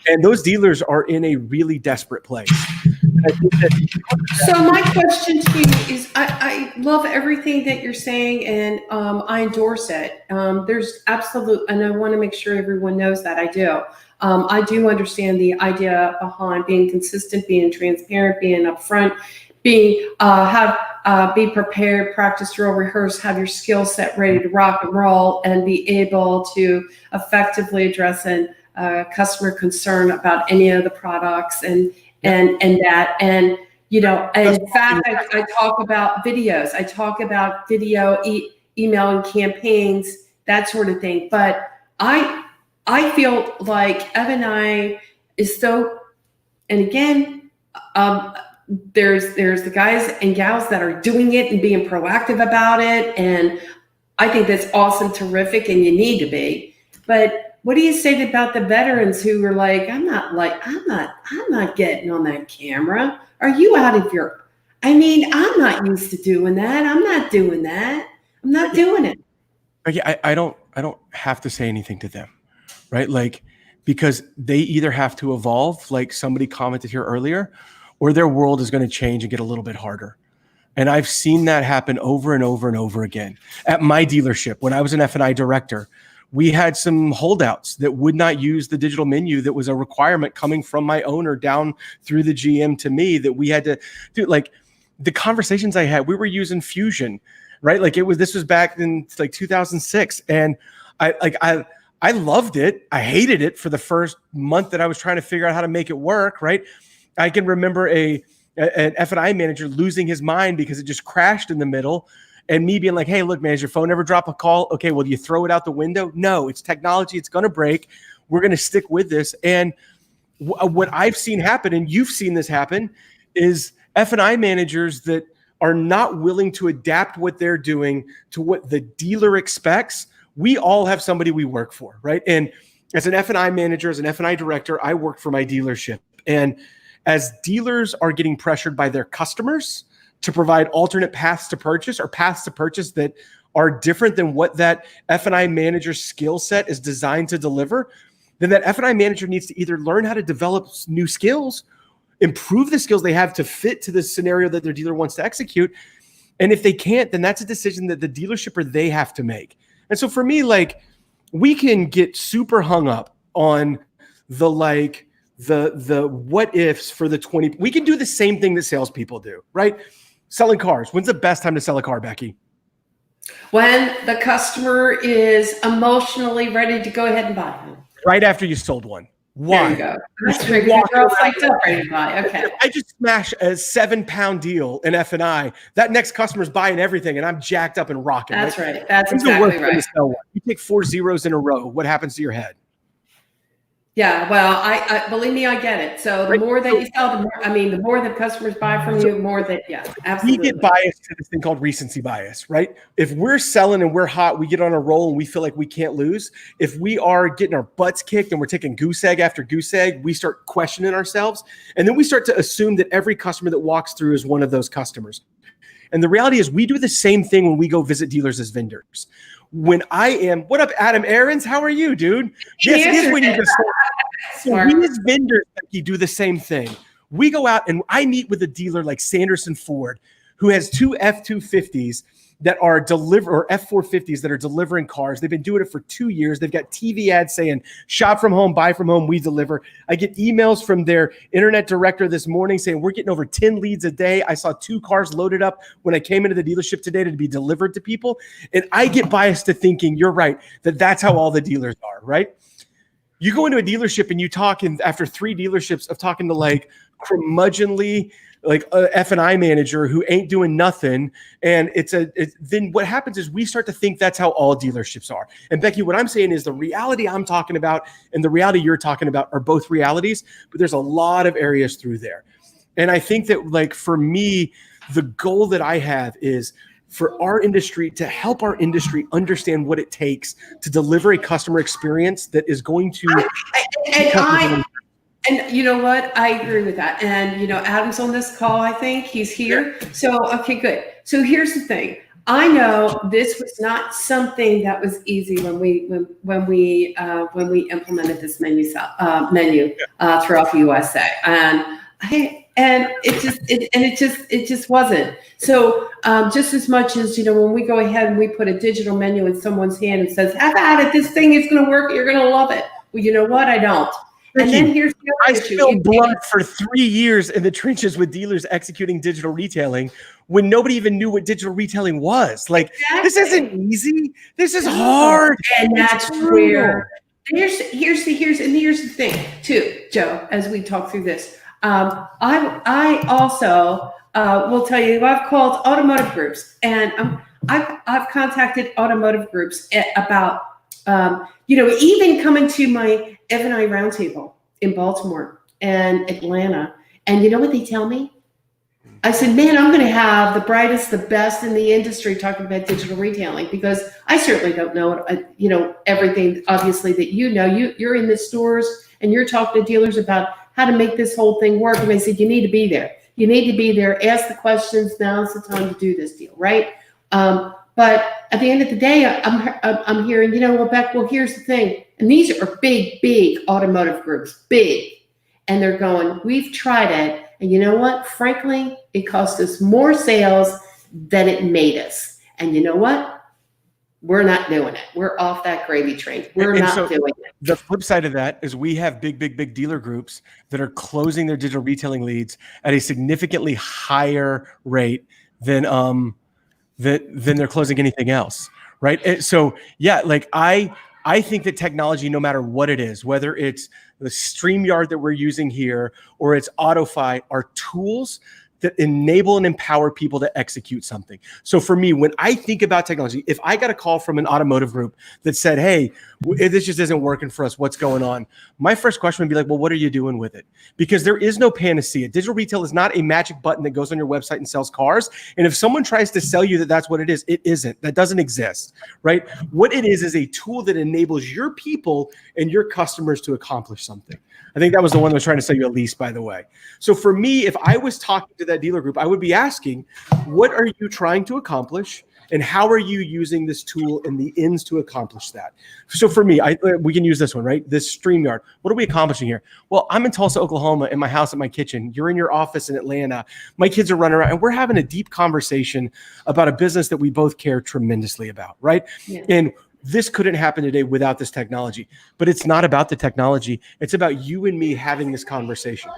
And those dealers are in a really desperate place. And I think that So my question to you is, I love everything that you're saying, and I endorse it. There's absolute, and I want to make sure everyone knows that I do. I do understand the idea behind being consistent, being transparent, being upfront, being be prepared, practice, drill, rehearse, have your skill set ready to rock and roll, and be able to effectively address an customer concern about any of the products and that. And you know, and in fact, I talk about videos. I talk about video, email, and campaigns, that sort of thing. But I feel like F&I is so, and again, there's the guys and gals that are doing it and being proactive about it, and I think that's awesome, terrific, and you need to be. But what do you say about the veterans who are like, I'm not getting on that camera. Are you out of your? I mean, I'm not used to doing that. I'm not doing that. I'm not doing it. I don't have to say anything to them, right? Like, because they either have to evolve, like somebody commented here earlier, or their world is going to change and get a little bit harder. And I've seen that happen over and over and over again. At my dealership, when I was an F&I director, we had some holdouts that would not use the digital menu that was a requirement coming from my owner down through the GM to me, that we had to do. Like, the conversations I had, we were using Fusion, right? Like, this was back in like 2006. And I loved it. I hated it for the first month that I was trying to figure out how to make it work, right? I can remember an F&I manager losing his mind because it just crashed in the middle. And me being like, hey, look, man, has your phone ever drop a call? Okay, well, do you throw it out the window? No, it's technology. It's going to break. We're going to stick with this. And what I've seen happen, and you've seen this happen, is F&I managers that are not willing to adapt what they're doing to what the dealer expects. We all have somebody we work for, right? And as an F&I manager, as an F&I director, I work for my dealership. And as dealers are getting pressured by their customers to provide alternate paths to purchase, or paths to purchase that are different than what that F&I manager's skill set is designed to deliver, then that F&I manager needs to either learn how to develop new skills, improve the skills they have to fit to the scenario that their dealer wants to execute. And if they can't, then that's a decision that the dealership or they have to make. And so for me, like, we can get super hung up on the what ifs for the 20. We can do the same thing that salespeople do, right? Selling cars. When's the best time to sell a car, Becky? When the customer is emotionally ready to go ahead and buy one. Right after you sold one. Why? There you go. That's true. You're all psyched up ready to buy. Okay. I just smash a 7-pound deal in F&I. That next customer's buying everything, and I'm jacked up and rocking. That's right. That's exactly right. You take 4 zeros in a row. What happens to your head? Yeah, well, I believe me, I get it. So the more that you sell, the more the customers buy from you, more that, yeah, absolutely. We get biased to this thing called recency bias, right? If we're selling and we're hot, we get on a roll and we feel like we can't lose. If we are getting our butts kicked and we're taking goose egg after goose egg, we start questioning ourselves. And then we start to assume that every customer that walks through is one of those customers. And the reality is we do the same thing when we go visit dealers as vendors. When I am, what up, Adam Aarons? How are you, dude? Yes, it is when you just. So we as vendors, you do the same thing. We go out and I meet with a dealer like Sanderson Ford, who has 2 F-250s that are or F-450s that are delivering cars. They've been doing it for 2 years. They've got TV ads saying, shop from home, buy from home, we deliver. I get emails from their internet director this morning saying, we're getting over 10 leads a day. I saw 2 cars loaded up when I came into the dealership today to be delivered to people. And I get biased to thinking, you're right, that's how all the dealers are, right? You go into a dealership and you talk, and after 3 dealerships of talking to like curmudgeonly, like a F&I manager who ain't doing nothing. And then what happens is we start to think that's how all dealerships are. And Becky, what I'm saying is the reality I'm talking about and the reality you're talking about are both realities, but there's a lot of areas through there. And I think that, like, for me, the goal that I have is for our industry to help our industry understand what it takes to deliver a customer experience that is going to. And you know what? I agree with that. And Adam's on this call. I think he's here. So okay, good. So here's the thing. I know this was not something that was easy when we implemented this menu throughout the USA, and it just wasn't. So just as much as when we go ahead and we put a digital menu in someone's hand and says, "Have at it. This thing is going to work. You're going to love it." Well, you know what? I don't. And then here's the I other issue. spilled blood for 3 years in the trenches with dealers executing digital retailing when nobody even knew what digital retailing was. Like, this isn't easy. This is hard. And that's where here's the thing too, Joe, as we talk through this. I also will tell you, I've called automotive groups, and I've contacted automotive groups about even coming to my F&I roundtable in Baltimore and Atlanta. And you know what they tell me? I said, man, I'm going to have the brightest, the best in the industry talking about digital retailing, because I certainly don't know, everything, obviously, that you're in the stores and you're talking to dealers about how to make this whole thing work. And I said, you need to be there. You need to be there. Ask the questions. Now's the time to do this deal, right? But at the end of the day, I'm hearing, Beck, well, here's the thing. And these are big automotive groups, big. And they're going, we've tried it. And you know what? Frankly, it cost us more sales than it made us. And you know what? We're not doing it. We're off that gravy train. We're not doing it. The flip side of that is we have big dealer groups that are closing their digital retailing leads at a significantly higher rate than they're closing anything else, right? And so yeah, like I think that technology, no matter what it is, whether it's the StreamYard that we're using here or it's AutoFi, are tools that enable and empower people to execute something. So for me, when I think about technology, if I got a call from an automotive group that said, hey, this just isn't working for us, what's going on? My first question would be like, well, what are you doing with it? Because there is no panacea. Digital retail is not a magic button that goes on your website and sells cars. And if someone tries to sell you that that's what it is, it isn't. That doesn't exist, right? What it is a tool that enables your people and your customers to accomplish something. I think that was the one that was trying to sell you a lease, by the way. So for me, if I was talking to that dealer group, I would be asking, what are you trying to accomplish? And how are you using this tool and the ends to accomplish that? So for me, we can use this one, right? This StreamYard. What are we accomplishing here? Well, I'm in Tulsa, Oklahoma, in my house, at my kitchen. You're in your office in Atlanta. My kids are running around, and we're having a deep conversation about a business that we both care tremendously about, right? Yeah. And this couldn't happen today without this technology. But it's not about the technology. It's about you and me having this conversation.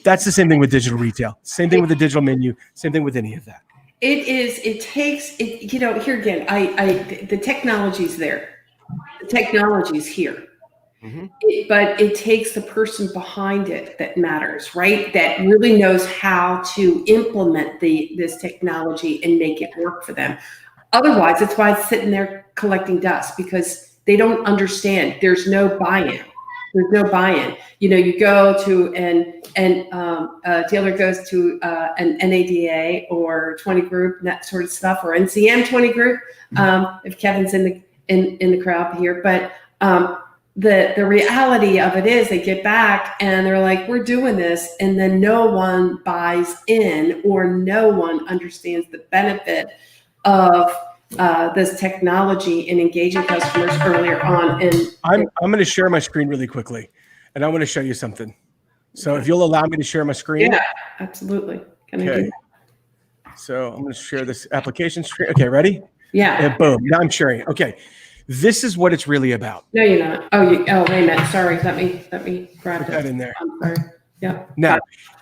That's the same thing with digital retail. Same thing with the digital menu. Same thing with any of that. It takes here again, the technology's there. The technology's here. Mm-hmm. But it takes the person behind it that matters, right? That really knows how to implement this technology and make it work for them. Otherwise, that's why it's sitting there collecting dust, because they don't understand. There's no buy-in. There's no buy-in. You go to a dealer goes to an NADA or 20 group, that sort of stuff, or NCM 20 group. If Kevin's in the crowd here, but the reality of it is they get back and they're like, we're doing this, and then no one buys in, or no one understands the benefit of this technology and engaging customers earlier on. And I'm going to share my screen really quickly, and I want to show you something. So if you'll allow me to share my screen. Yeah, absolutely. Can I do that? So I'm going to share this application screen. Okay, ready? Yeah. And boom. Now I'm sharing. Okay. This is what it's really about. No, you're not. Oh, wait a minute. Sorry. Let me grab that in there. I'm sorry. Yeah. Now,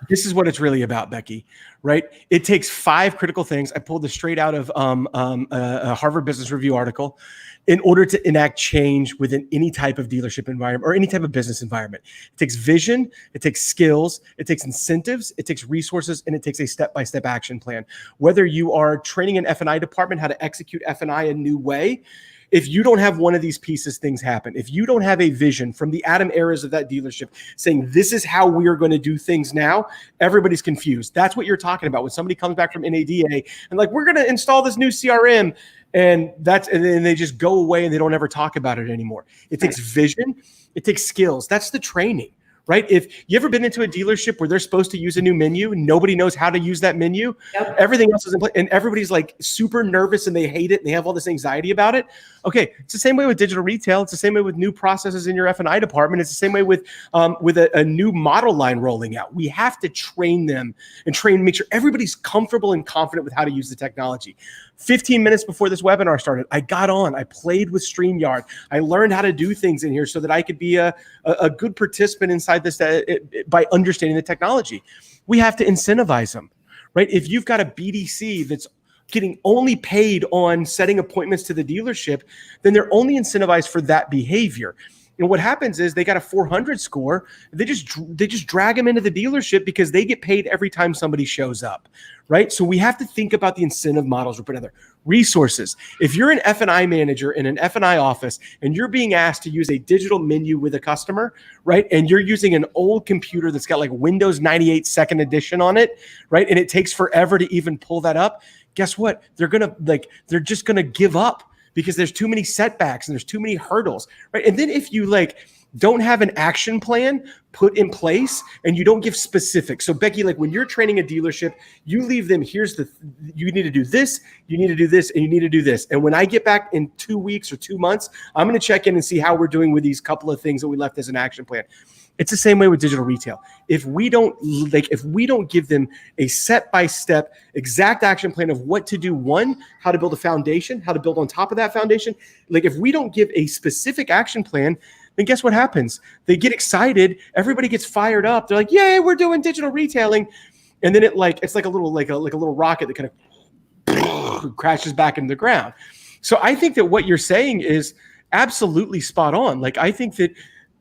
this is what it's really about, Becky, right? It takes 5 critical things. I pulled this straight out of a Harvard Business Review article in order to enact change within any type of dealership environment or any type of business environment. It takes vision, it takes skills, it takes incentives, it takes resources, and it takes a step-by-step action plan. Whether you are training an F&I department how to execute F&I a new way, if you don't have one of these pieces, things happen. If you don't have a vision from the Adam eras of that dealership saying, this is how we are going to do things now, everybody's confused. That's what you're talking about when somebody comes back from NADA and like, we're going to install this new CRM, and then they just go away and they don't ever talk about it anymore. It takes vision. It takes skills. That's the training, right? If you ever been into a dealership where they're supposed to use a new menu, nobody knows how to use that menu, everything else is in place, and everybody's like super nervous and they hate it and they have all this anxiety about it. Okay, it's the same way with digital retail. It's the same way with new processes in your F&I department. It's the same way with a new model line rolling out. We have to train them and make sure everybody's comfortable and confident with how to use the technology. 15 minutes before this webinar started, I got on, I played with StreamYard. I learned how to do things in here so that I could be a good participant inside this by understanding the technology. We have to incentivize them, right? If you've got a BDC that's getting only paid on setting appointments to the dealership, then they're only incentivized for that behavior. And what happens is they got a 400 score. They just drag them into the dealership because they get paid every time somebody shows up, right? So we have to think about the incentive models we're putting out there. Resources. If you're an F&I manager in an F&I office and you're being asked to use a digital menu with a customer, right? And you're using an old computer that's got like Windows 98 second edition on it, right? And it takes forever to even pull that up. Guess what? They're just gonna give up, because there's too many setbacks and there's too many hurdles, right? And then if you don't have an action plan put in place and you don't give specifics. So Becky, when you're training a dealership, you leave them, you need to do this, you need to do this, and you need to do this. And when I get back in 2 weeks or 2 months, I'm going to check in and see how we're doing with these couple of things that we left as an action plan. It's the same way with digital retail. If we don't give them a step-by-step exact action plan of what to do, one, how to build a foundation, how to build on top of that foundation. If we don't give a specific action plan, then guess what happens? They get excited. Everybody gets fired up. They're like, "Yay, we're doing digital retailing," and then it's like a little rocket that kind of crashes back into the ground. So I think that what you're saying is absolutely spot on. I think that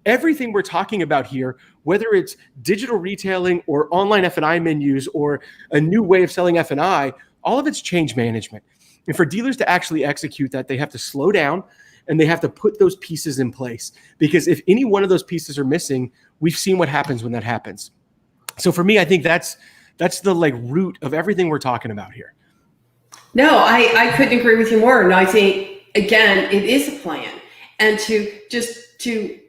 everything we're talking about here, whether it's digital retailing or online F&I menus or a new way of selling F&I, all of it's change management. And for dealers to actually execute that, they have to slow down and they have to put those pieces in place. Because if any one of those pieces are missing, we've seen what happens when that happens. So for me, I think that's the root of everything we're talking about here. No, I couldn't agree with you more. And I think, again, it is a plan. And to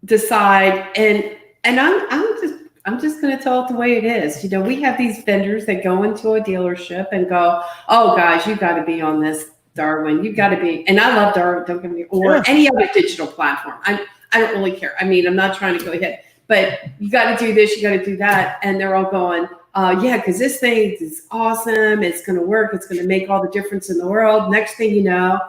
decide, and I'm just going to tell it the way it is. We have these vendors that go into a dealership and go, "Oh, guys, you got to be on this, Darwin. You got to be." And I love Darwin, don't get me, or any other digital platform. I don't really care. I mean, I'm not trying to go ahead, but you got to do this, you got to do that, and they're all going, "Yeah, because this thing is awesome. It's going to work. It's going to make all the difference in the world." Next thing you know,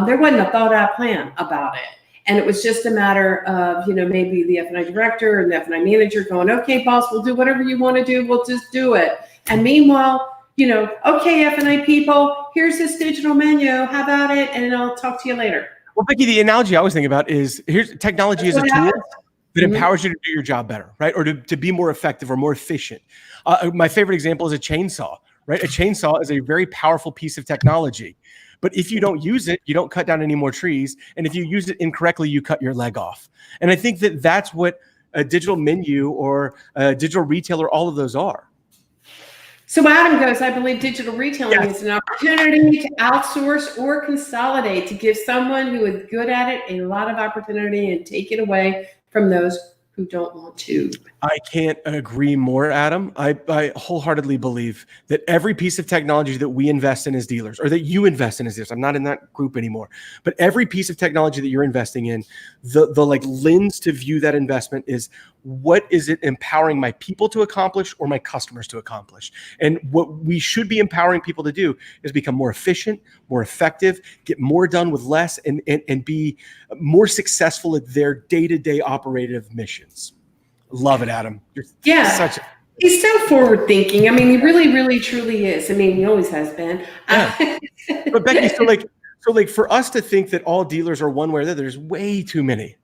there wasn't a thought out plan about it. And it was just a matter of, maybe the F&I director and the F&I manager going, "Okay, boss, we'll do whatever you want to do. We'll just do it." And meanwhile, "Okay, F&I people, here's this digital menu. How about it? And I'll talk to you later." Well, Becky, the analogy I always think about is technology is a tool that empowers you to do your job better, right? Or to be more effective or more efficient. My favorite example is a chainsaw, right? A chainsaw is a very powerful piece of technology. But if you don't use it, you don't cut down any more trees. And if you use it incorrectly, you cut your leg off. And I think that that's what a digital menu or a digital retailer, all of those are. So Adam goes, "I believe digital retailing is an opportunity to outsource or consolidate, to give someone who is good at it a lot of opportunity and take it away from those who don't want to." I can't agree more, Adam. I wholeheartedly believe that every piece of technology that we invest in as dealers, or that you invest in as dealers, I'm not in that group anymore, but every piece of technology that you're investing in, the lens to view that investment is, what is it empowering my people to accomplish or my customers to accomplish? And what we should be empowering people to do is become more efficient, more effective, get more done with less, and be more successful at their day-to-day operative missions. Love it, Adam. He's so forward thinking. I mean, he really, really, truly is. I mean, he always has been. Yeah. But Becky, so for us to think that all dealers are one way or the other, there's way too many.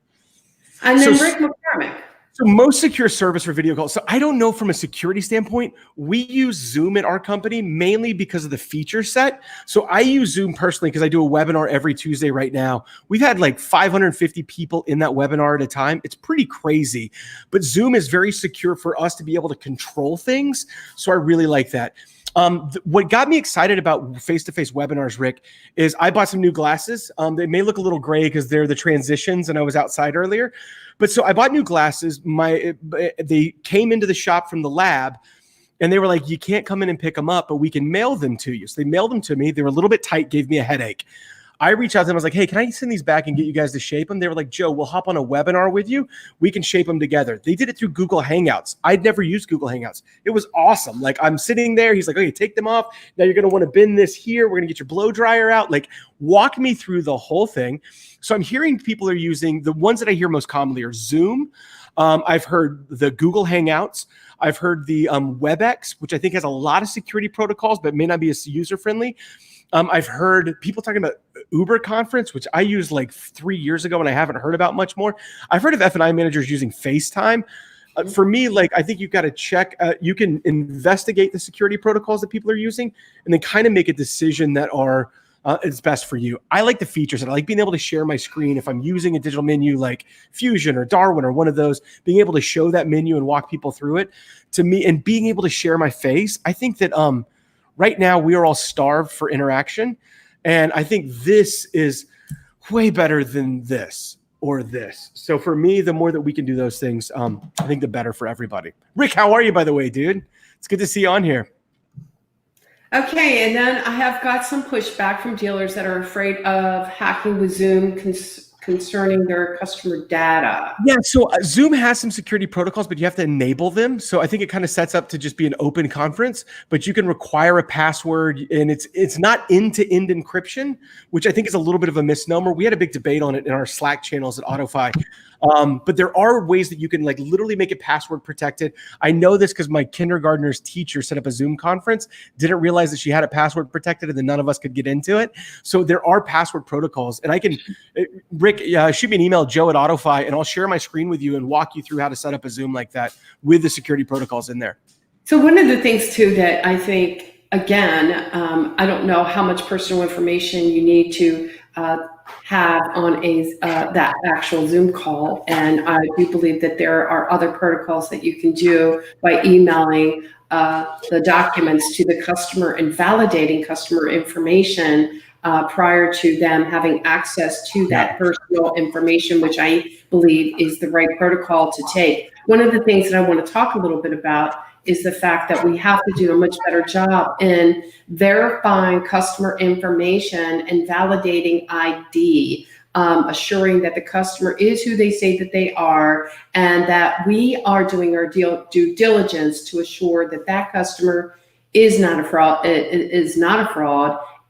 And then Rick McCormick. So most secure service for video calls. So I don't know, from a security standpoint, we use Zoom at our company mainly because of the feature set. So I use Zoom personally because I do a webinar every Tuesday right now. We've had 550 people in that webinar at a time. It's pretty crazy, but Zoom is very secure for us to be able to control things. So I really like that. What got me excited about face-to-face webinars, Rick, is I bought some new glasses. They may look a little gray because they're the transitions and I was outside earlier. But so I bought new glasses. They came into the shop from the lab and they were like, you can't come in and pick them up, but we can mail them to you. So they mailed them to me. They were a little bit tight, gave me a headache. I reached out to them. I was like, hey, can I send these back and get you guys to shape them? They were like, Joe, we'll hop on a webinar with you. We can shape them together. They did it through Google Hangouts. I'd never used Google Hangouts. It was awesome. Like I'm sitting there. He's like, okay, take them off. Now you're going to want to bend this here. We're going to get your blow dryer out. Like walk me through the whole thing. So I'm hearing people are using the ones that I hear most commonly are Zoom. I've heard the Google Hangouts. I've heard the WebEx, which I think has a lot of security protocols, but may not be as user-friendly. I've heard people talking about Uber Conference, which I used like 3 years ago and I haven't heard about much more. I've heard of F&I managers using FaceTime. For me, like I think you've got to check, you can investigate the security protocols that people are using and then kind of make a decision that are is best for you. I like the features and I like being able to share my screen if I'm using a digital menu like Fusion or Darwin or one of those, being able to show that menu and walk people through it to me and being able to share my face. I think that right now, we are all starved for interaction. And I think this is way better than this or this. So for me, the more that we can do those things, I think the better for everybody. Rick, how are you, by the way, dude? It's good to see you on here. Okay, and then I have got some pushback from dealers that are afraid of hacking with Zoom concerning their customer data. Yeah, so Zoom has some security protocols, but you have to enable them. So I think it kind of sets up to just be an open conference, but you can require a password and it's not end-to-end encryption, which I think is a little bit of a misnomer. We had a big debate on it in our Slack channels at AutoFi. But there are ways that you can like literally make it password protected. I know this because my kindergartner's teacher set up a Zoom conference, didn't realize that she had it password protected and then none of us could get into it. So there are password protocols and I can, Rick, shoot me an email, Joe at AutoFi, and I'll share my screen with you and walk you through how to set up a Zoom like that with the security protocols in there. So one of the things too that I think, again, I don't know how much personal information you need to have on that actual Zoom call. And I do believe that there are other protocols that you can do by emailing the documents to the customer and validating customer information prior to them having access to that personal information, which I believe is the right protocol to take. One of the things that I want to talk a little bit about is the fact that we have to do a much better job in verifying customer information and validating ID, assuring that the customer is who they say that they are, and that we are doing our due diligence to assure that that customer is not a fraud,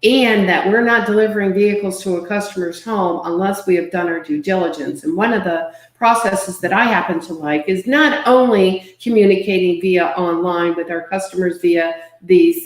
and that we're not delivering vehicles to a customer's home unless we have done our due diligence. And one of the processes that I happen to like is not only communicating via online with our customers via these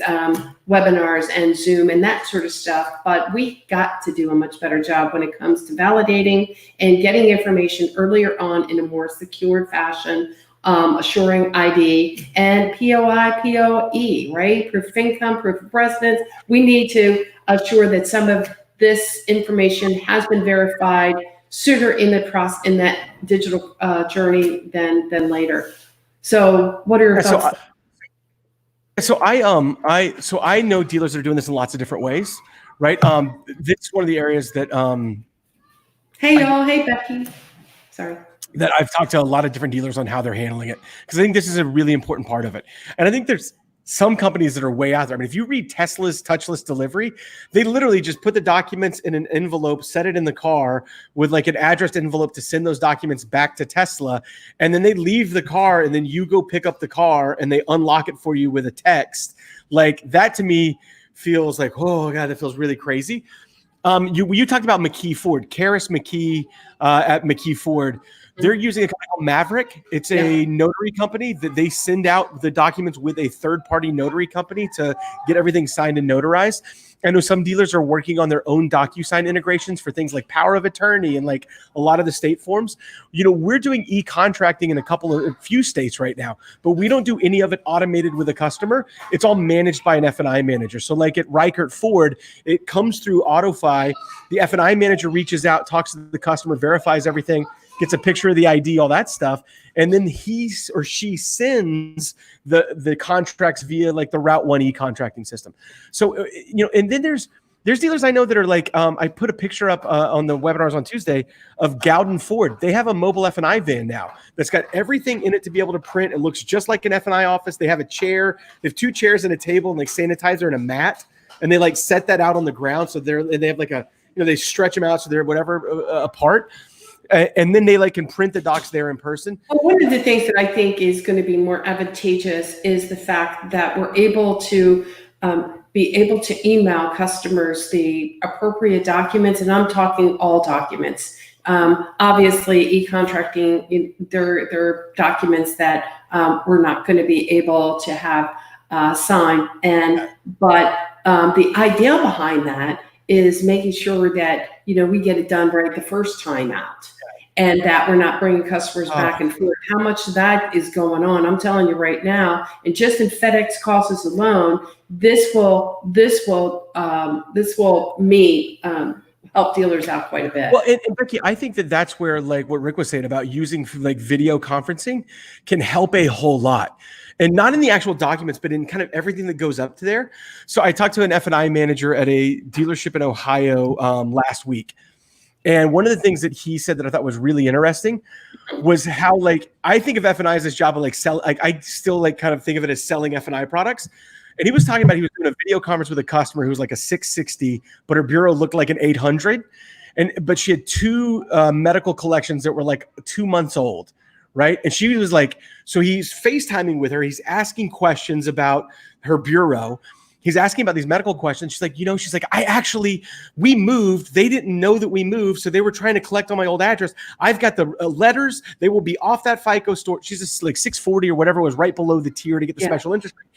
webinars and Zoom and that sort of stuff, but we got to do a much better job when it comes to validating and getting information earlier on in a more secure fashion, assuring ID and POI, POE, right? Proof of income, proof of residence. We need to assure that some of this information has been verified sooner in that digital journey than later. So what are your thoughts? So I know dealers that are doing this in lots of different ways, right? This is one of the areas that hey y'all, hey Becky. Sorry. That I've talked to a lot of different dealers on how they're handling it, because I think this is a really important part of it. And I think there's some companies that are way out there. I mean, if you read Tesla's touchless delivery, they literally just put the documents in an envelope, set it in the car with like an addressed envelope to send those documents back to Tesla. And then they leave the car and then you go pick up the car and they unlock it for you with a text. Like that to me feels like, oh God, that feels really crazy. You talked about McKee Ford, Karis McKee at McKee Ford. They're using a company called Maverick. It's a notary company that they send out the documents with a third-party notary company to get everything signed and notarized. I know some dealers are working on their own DocuSign integrations for things like power of attorney and like a lot of the state forms. You know, we're doing e-contracting in a few states right now, but we don't do any of it automated with a customer. It's all managed by an F&I manager. So like at Reichert Ford, it comes through AutoFi. The F&I manager reaches out, talks to the customer, verifies everything, gets a picture of the ID, all that stuff. And then he or she sends the contracts via like the Route 1 e-contracting system. So, and then there's dealers I know that are like, I put a picture up on the webinars on Tuesday of Gowden Ford. They have a mobile F&I van now that's got everything in it to be able to print. It looks just like an F&I office. They have a chair. They have 2 chairs and a table and like sanitizer and a mat. And they like set that out on the ground. So they have like a, they stretch them out so they're whatever apart. And then they like can print the docs there in person. Well, one of the things that I think is going to be more advantageous is the fact that we're able to be able to email customers the appropriate documents, and I'm talking all documents. Obviously, e-contracting, there are documents that we're not going to be able to have signed, but the idea behind that is making sure that we get it done right the first time out, and that we're not bringing customers back and forth. How much of that is going on? I'm telling you right now, and just in FedEx costs alone, this will help dealers out quite a bit. Well, and Becky, I think that's where like what Rick was saying about using like video conferencing can help a whole lot. And not in the actual documents, but in kind of everything that goes up to there. So I talked to an F&I manager at a dealership in Ohio last week. And one of the things that he said that I thought was really interesting was how like I think of F&I as this job of like sell. Like I still like kind of think of it as selling F&I products. And he was talking about he was doing a video conference with a customer who was like a 660, but her bureau looked like an 800, but she had 2 medical collections that were like 2 months old, right? And she was like, so he's FaceTiming with her. He's asking questions about her bureau. He's asking about these medical questions. She's like, she's like, we moved. They didn't know that we moved. So they were trying to collect on my old address. I've got the letters. They will be off that FICO store. She's just like 640 or whatever was right below the tier to get the special interest rate.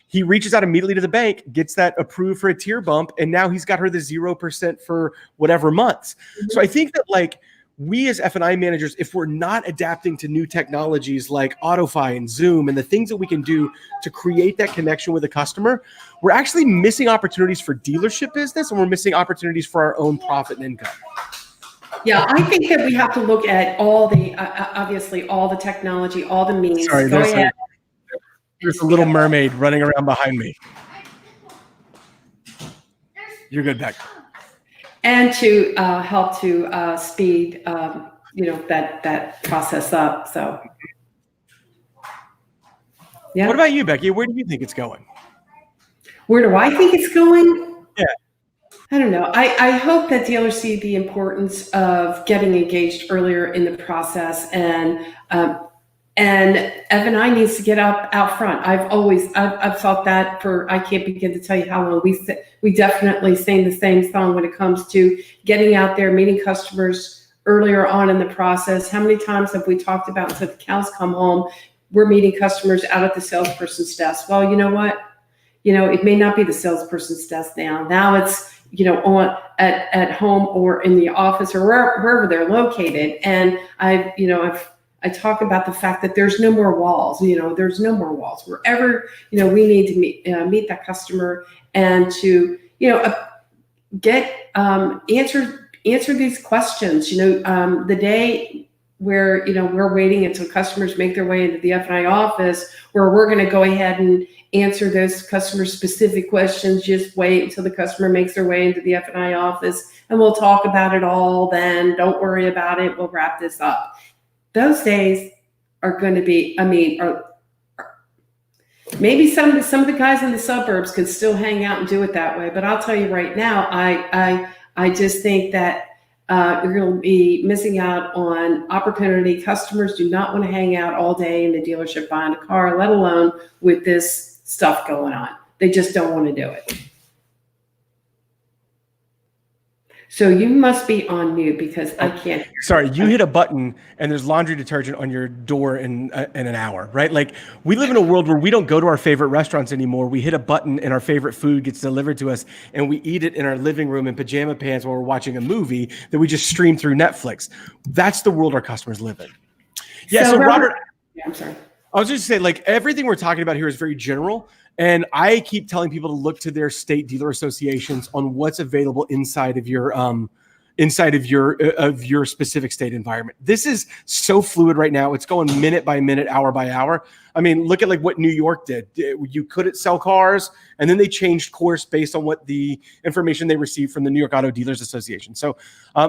He reaches out immediately to the bank, gets that approved for a tier bump. And now he's got her the 0% for whatever months. Mm-hmm. So I think that like we as F&I managers, if we're not adapting to new technologies like AutoFi and Zoom and the things that we can do to create that connection with the customer, we're actually missing opportunities for dealership business, and we're missing opportunities for our own profit and income. Yeah, I think that we have to look at all the, obviously all the technology, all the means. Sorry, there's a little mermaid running around behind me. You're good, Beck. And to help to speed, that process up. So, yeah. What about you, Becky? Where do you think it's going? Where do I think it's going? Yeah. I don't know. I hope that dealers see the importance of getting engaged earlier in the process, and F&I needs to get out front. I've felt that I can't begin to tell you how long. We definitely sing the same song when it comes to getting out there, meeting customers earlier on in the process. How many times have we talked about until the cows come home, we're meeting customers out at the salesperson's desk? Well, you know what? It may not be the salesperson's desk now. Now it's, at home or in the office or wherever they're located. And I talk about the fact that there's no more walls. There's no more walls. Wherever we need to meet that customer and to get answer these questions. The day where we're waiting until customers make their way into the F&I office, where we're going to go ahead and answer those customer specific questions. Just wait until the customer makes their way into the F&I office, and we'll talk about it all then. Don't worry about it. We'll wrap this up. Those days are going to be, maybe some of the guys in the suburbs can still hang out and do it that way. But I'll tell you right now, I just think that you're going to be missing out on opportunity. Customers do not want to hang out all day in the dealership buying a car, let alone with this stuff going on. They just don't want to do it. So you must be on mute because I can't hear. Sorry, you hit a button and there's laundry detergent on your door in an hour, right? Like we live in a world where we don't go to our favorite restaurants anymore. We hit a button and our favorite food gets delivered to us and we eat it in our living room in pajama pants while we're watching a movie that we just stream through Netflix. That's the world our customers live in. Yeah, so Robert, I'm sorry. I was just saying, like, everything we're talking about here is very general. And I keep telling people to look to their state dealer associations on what's available inside of your inside of your specific state environment. This is so fluid right now. It's going minute by minute, hour by hour. I mean, look at like what New York did. You couldn't sell cars, and then they changed course based on what the information they received from the New York Auto Dealers Association. So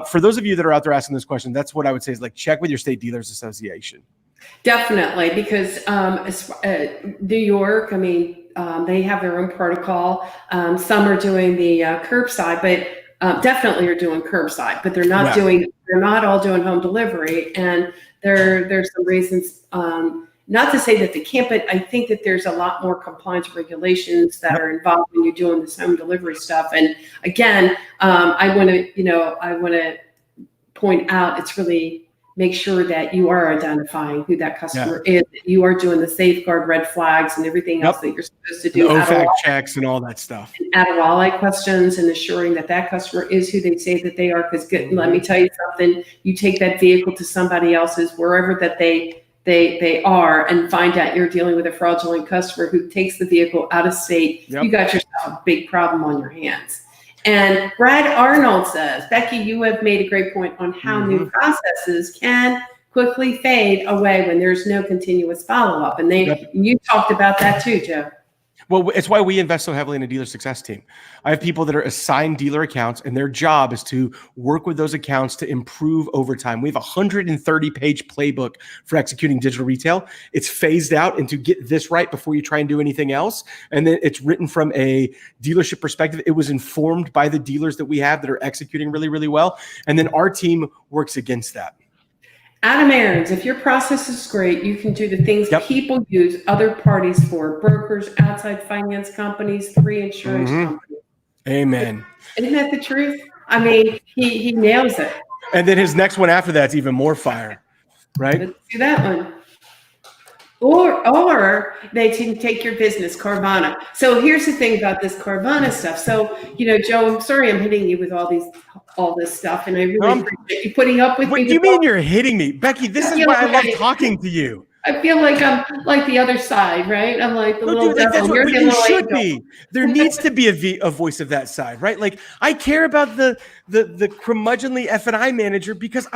for those of you that are out there asking this question, that's what I would say is like check with your state dealers association. Definitely, because New York, I mean, they have their own protocol. Some are doing the curbside, but definitely are doing curbside, but they're not they're not all doing home delivery. And there's some reasons, not to say that they can't, but I think that there's a lot more compliance regulations that are involved when you're doing this home delivery stuff. And again, I want to point out, it's really make sure that you are identifying who that customer is. You are doing the safeguard red flags and everything else that you're supposed to do. The OFAC checks and all that stuff. Add questions and assuring that that customer is who they say that they are. Because let me tell you something, you take that vehicle to somebody else's, wherever that they are, and find out you're dealing with a fraudulent customer who takes the vehicle out of state, you got yourself a big problem on your hands. And Brad Arnold says, Becky, you have made a great point on how new processes can quickly fade away when there's no continuous follow-up. And you talked about that too, Joe. Well, it's why we invest so heavily in a dealer success team. I have people that are assigned dealer accounts, and their job is to work with those accounts to improve over time. We have a 130-page playbook for executing digital retail. It's phased out into get this right before you try and do anything else. And then it's written from a dealership perspective. It was informed by the dealers that we have that are executing really, really well. And then our team works against that. Adam Aarons, if your process is great, you can do the things people use other parties for: brokers, outside finance companies, 3 insurance companies. Amen. Isn't that the truth? I mean, he nails it. And then his next one after that's even more fire, right? Let's do that one. Or they can take your business, Carvana. So here's the thing about this Carvana stuff. So, Joe, I'm sorry I'm hitting you with all this stuff, and I really appreciate you putting up with me. What do you mean you're hitting me? Becky, this is why I love talking to you. I feel like I'm like the other side, right? I'm like the little devil. That's what you should be. There needs to be a voice of that side, right? Like I care about the curmudgeonly F&I manager because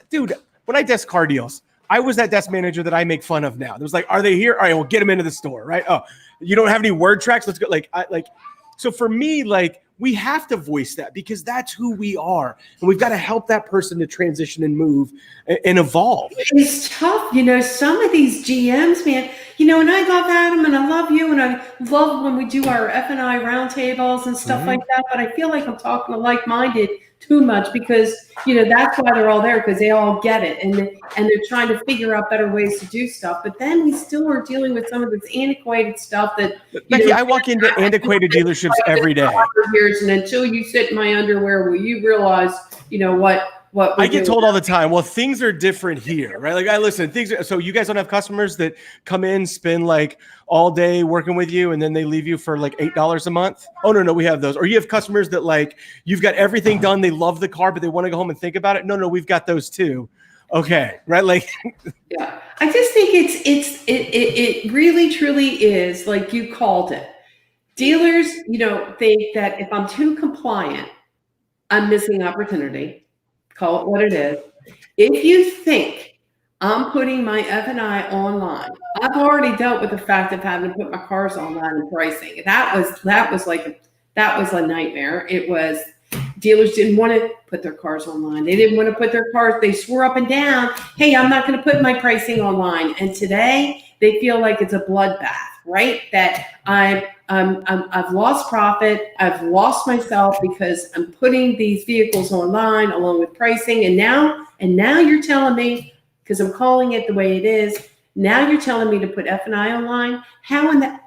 dude, when I desk car deals, I was that desk manager that I make fun of now. There's like, are they here? All right, we'll get them into the store, right? Oh, you don't have any word tracks? Let's go. So for me, we have to voice that because that's who we are. And we've got to help that person to transition and move and evolve. It's tough. Some of these GMs, man, and I love Adam and I love you and I love when we do our F&I roundtables and stuff like that. But I feel like I'm talking to like-minded too much because, that's why they're all there, because they all get it. And they're trying to figure out better ways to do stuff. But then we still are dealing with some of this antiquated stuff that, Becky, I walk into antiquated dealerships every day. And until you sit in my underwear, will you realize, what I get told all the time, well, things are different here, right? So you guys don't have customers that come in, spend all day working with you, and then they leave you for $8 a month. Oh, no, we have those. Or you have customers that you've got everything done. They love the car, but they want to go home and think about it. No, we've got those too. Okay. Right. Yeah, I just think it really, truly is like you called it. Dealers, think that if I'm too compliant, I'm missing opportunity. Call it what it is. If you think I'm putting my F&I online, I've already dealt with the fact of having to put my cars online and pricing. That was a nightmare. It was dealers didn't want to put their cars online. They didn't want to put their cars. They swore up and down, hey, I'm not going to put my pricing online. And today they feel like it's a bloodbath, right? That I've lost profit. I've lost myself because I'm putting these vehicles online along with pricing. And now you're telling me, because I'm calling it the way it is, now you're telling me to put F&I online. How in that?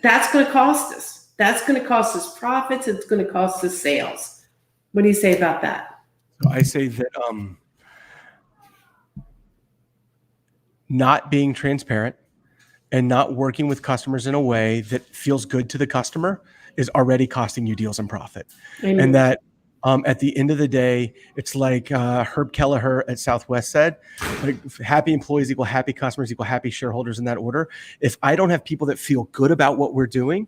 That's going to cost us. That's going to cost us profits. It's going to cost us sales. What do you say about that? I say that not being transparent and not working with customers in a way that feels good to the customer is already costing you deals and profit. Amen. And that at the end of the day, it's like Herb Kelleher at Southwest said, happy employees equal happy customers equal happy shareholders in that order. If I don't have people that feel good about what we're doing,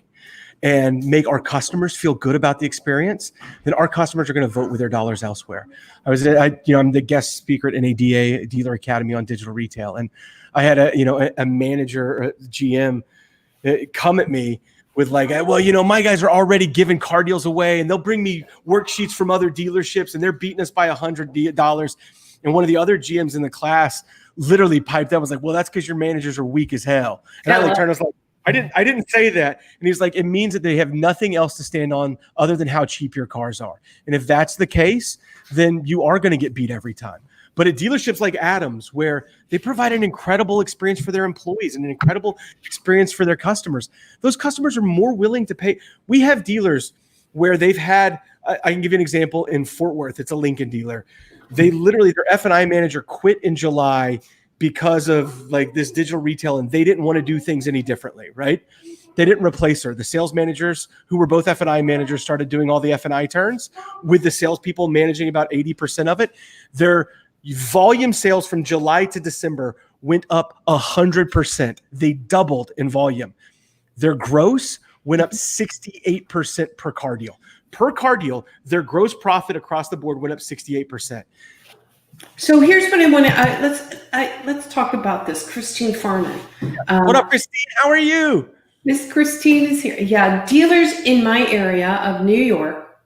and make our customers feel good about the experience, then our customers are going to vote with their dollars elsewhere. I'm the guest speaker at NADA Dealer Academy on digital retail, and I had a manager, a GM, come at me with like, well, my guys are already giving car deals away, and they'll bring me worksheets from other dealerships, and they're beating us by $100. And one of the other GMs in the class literally piped up, was like, well, that's because your managers are weak as hell. And I turned, I was like, I didn't say that. And he's like, it means that they have nothing else to stand on other than how cheap your cars are. And if that's the case, then you are going to get beat every time. But at dealerships like Adams, where they provide an incredible experience for their employees and an incredible experience for their customers, those customers are more willing to pay. We have dealers where they've had, I can give you an example in Fort Worth. It's a Lincoln dealer. They literally, their F&I manager quit in July because of like this digital retail, and they didn't want to do things any differently, right? They didn't replace her. The sales managers, who were both F&I managers, started doing all the F&I turns, with the salespeople managing about 80% of it. Their volume sales from July to December went up 100%. They doubled in volume. Their gross went up 68% per car deal. Per car deal, their gross profit across the board went up 68%. So here's what I want to let's talk about this. Christine Farman. What up, Christine? How are you? Miss Christine is here. Yeah, dealers in my area of New York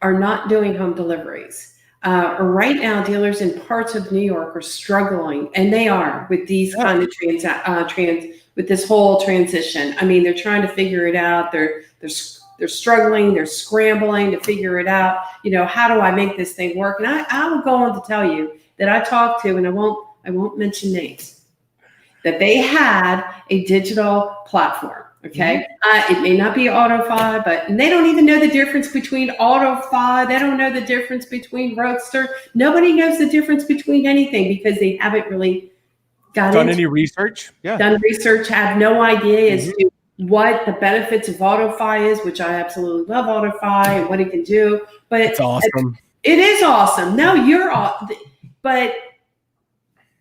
are not doing home deliveries. Right now, dealers in parts of New York are struggling, and they are with these kind of with this whole transition. I mean, they're trying to figure it out. They're struggling. They're scrambling to figure it out. How do I make this thing work? And I will go on to tell you that I talked to, and I won't mention names, that they had a digital platform. Okay. It may not be AutoFi, but they don't even know the difference between AutoFi. They don't know the difference between Roadster. Nobody knows the difference between anything because they haven't really done any research. Done research, have no idea as to what the benefits of AutoFi is, which I absolutely love AutoFi and what it can do. But it's awesome. It is awesome. No, you're awesome. But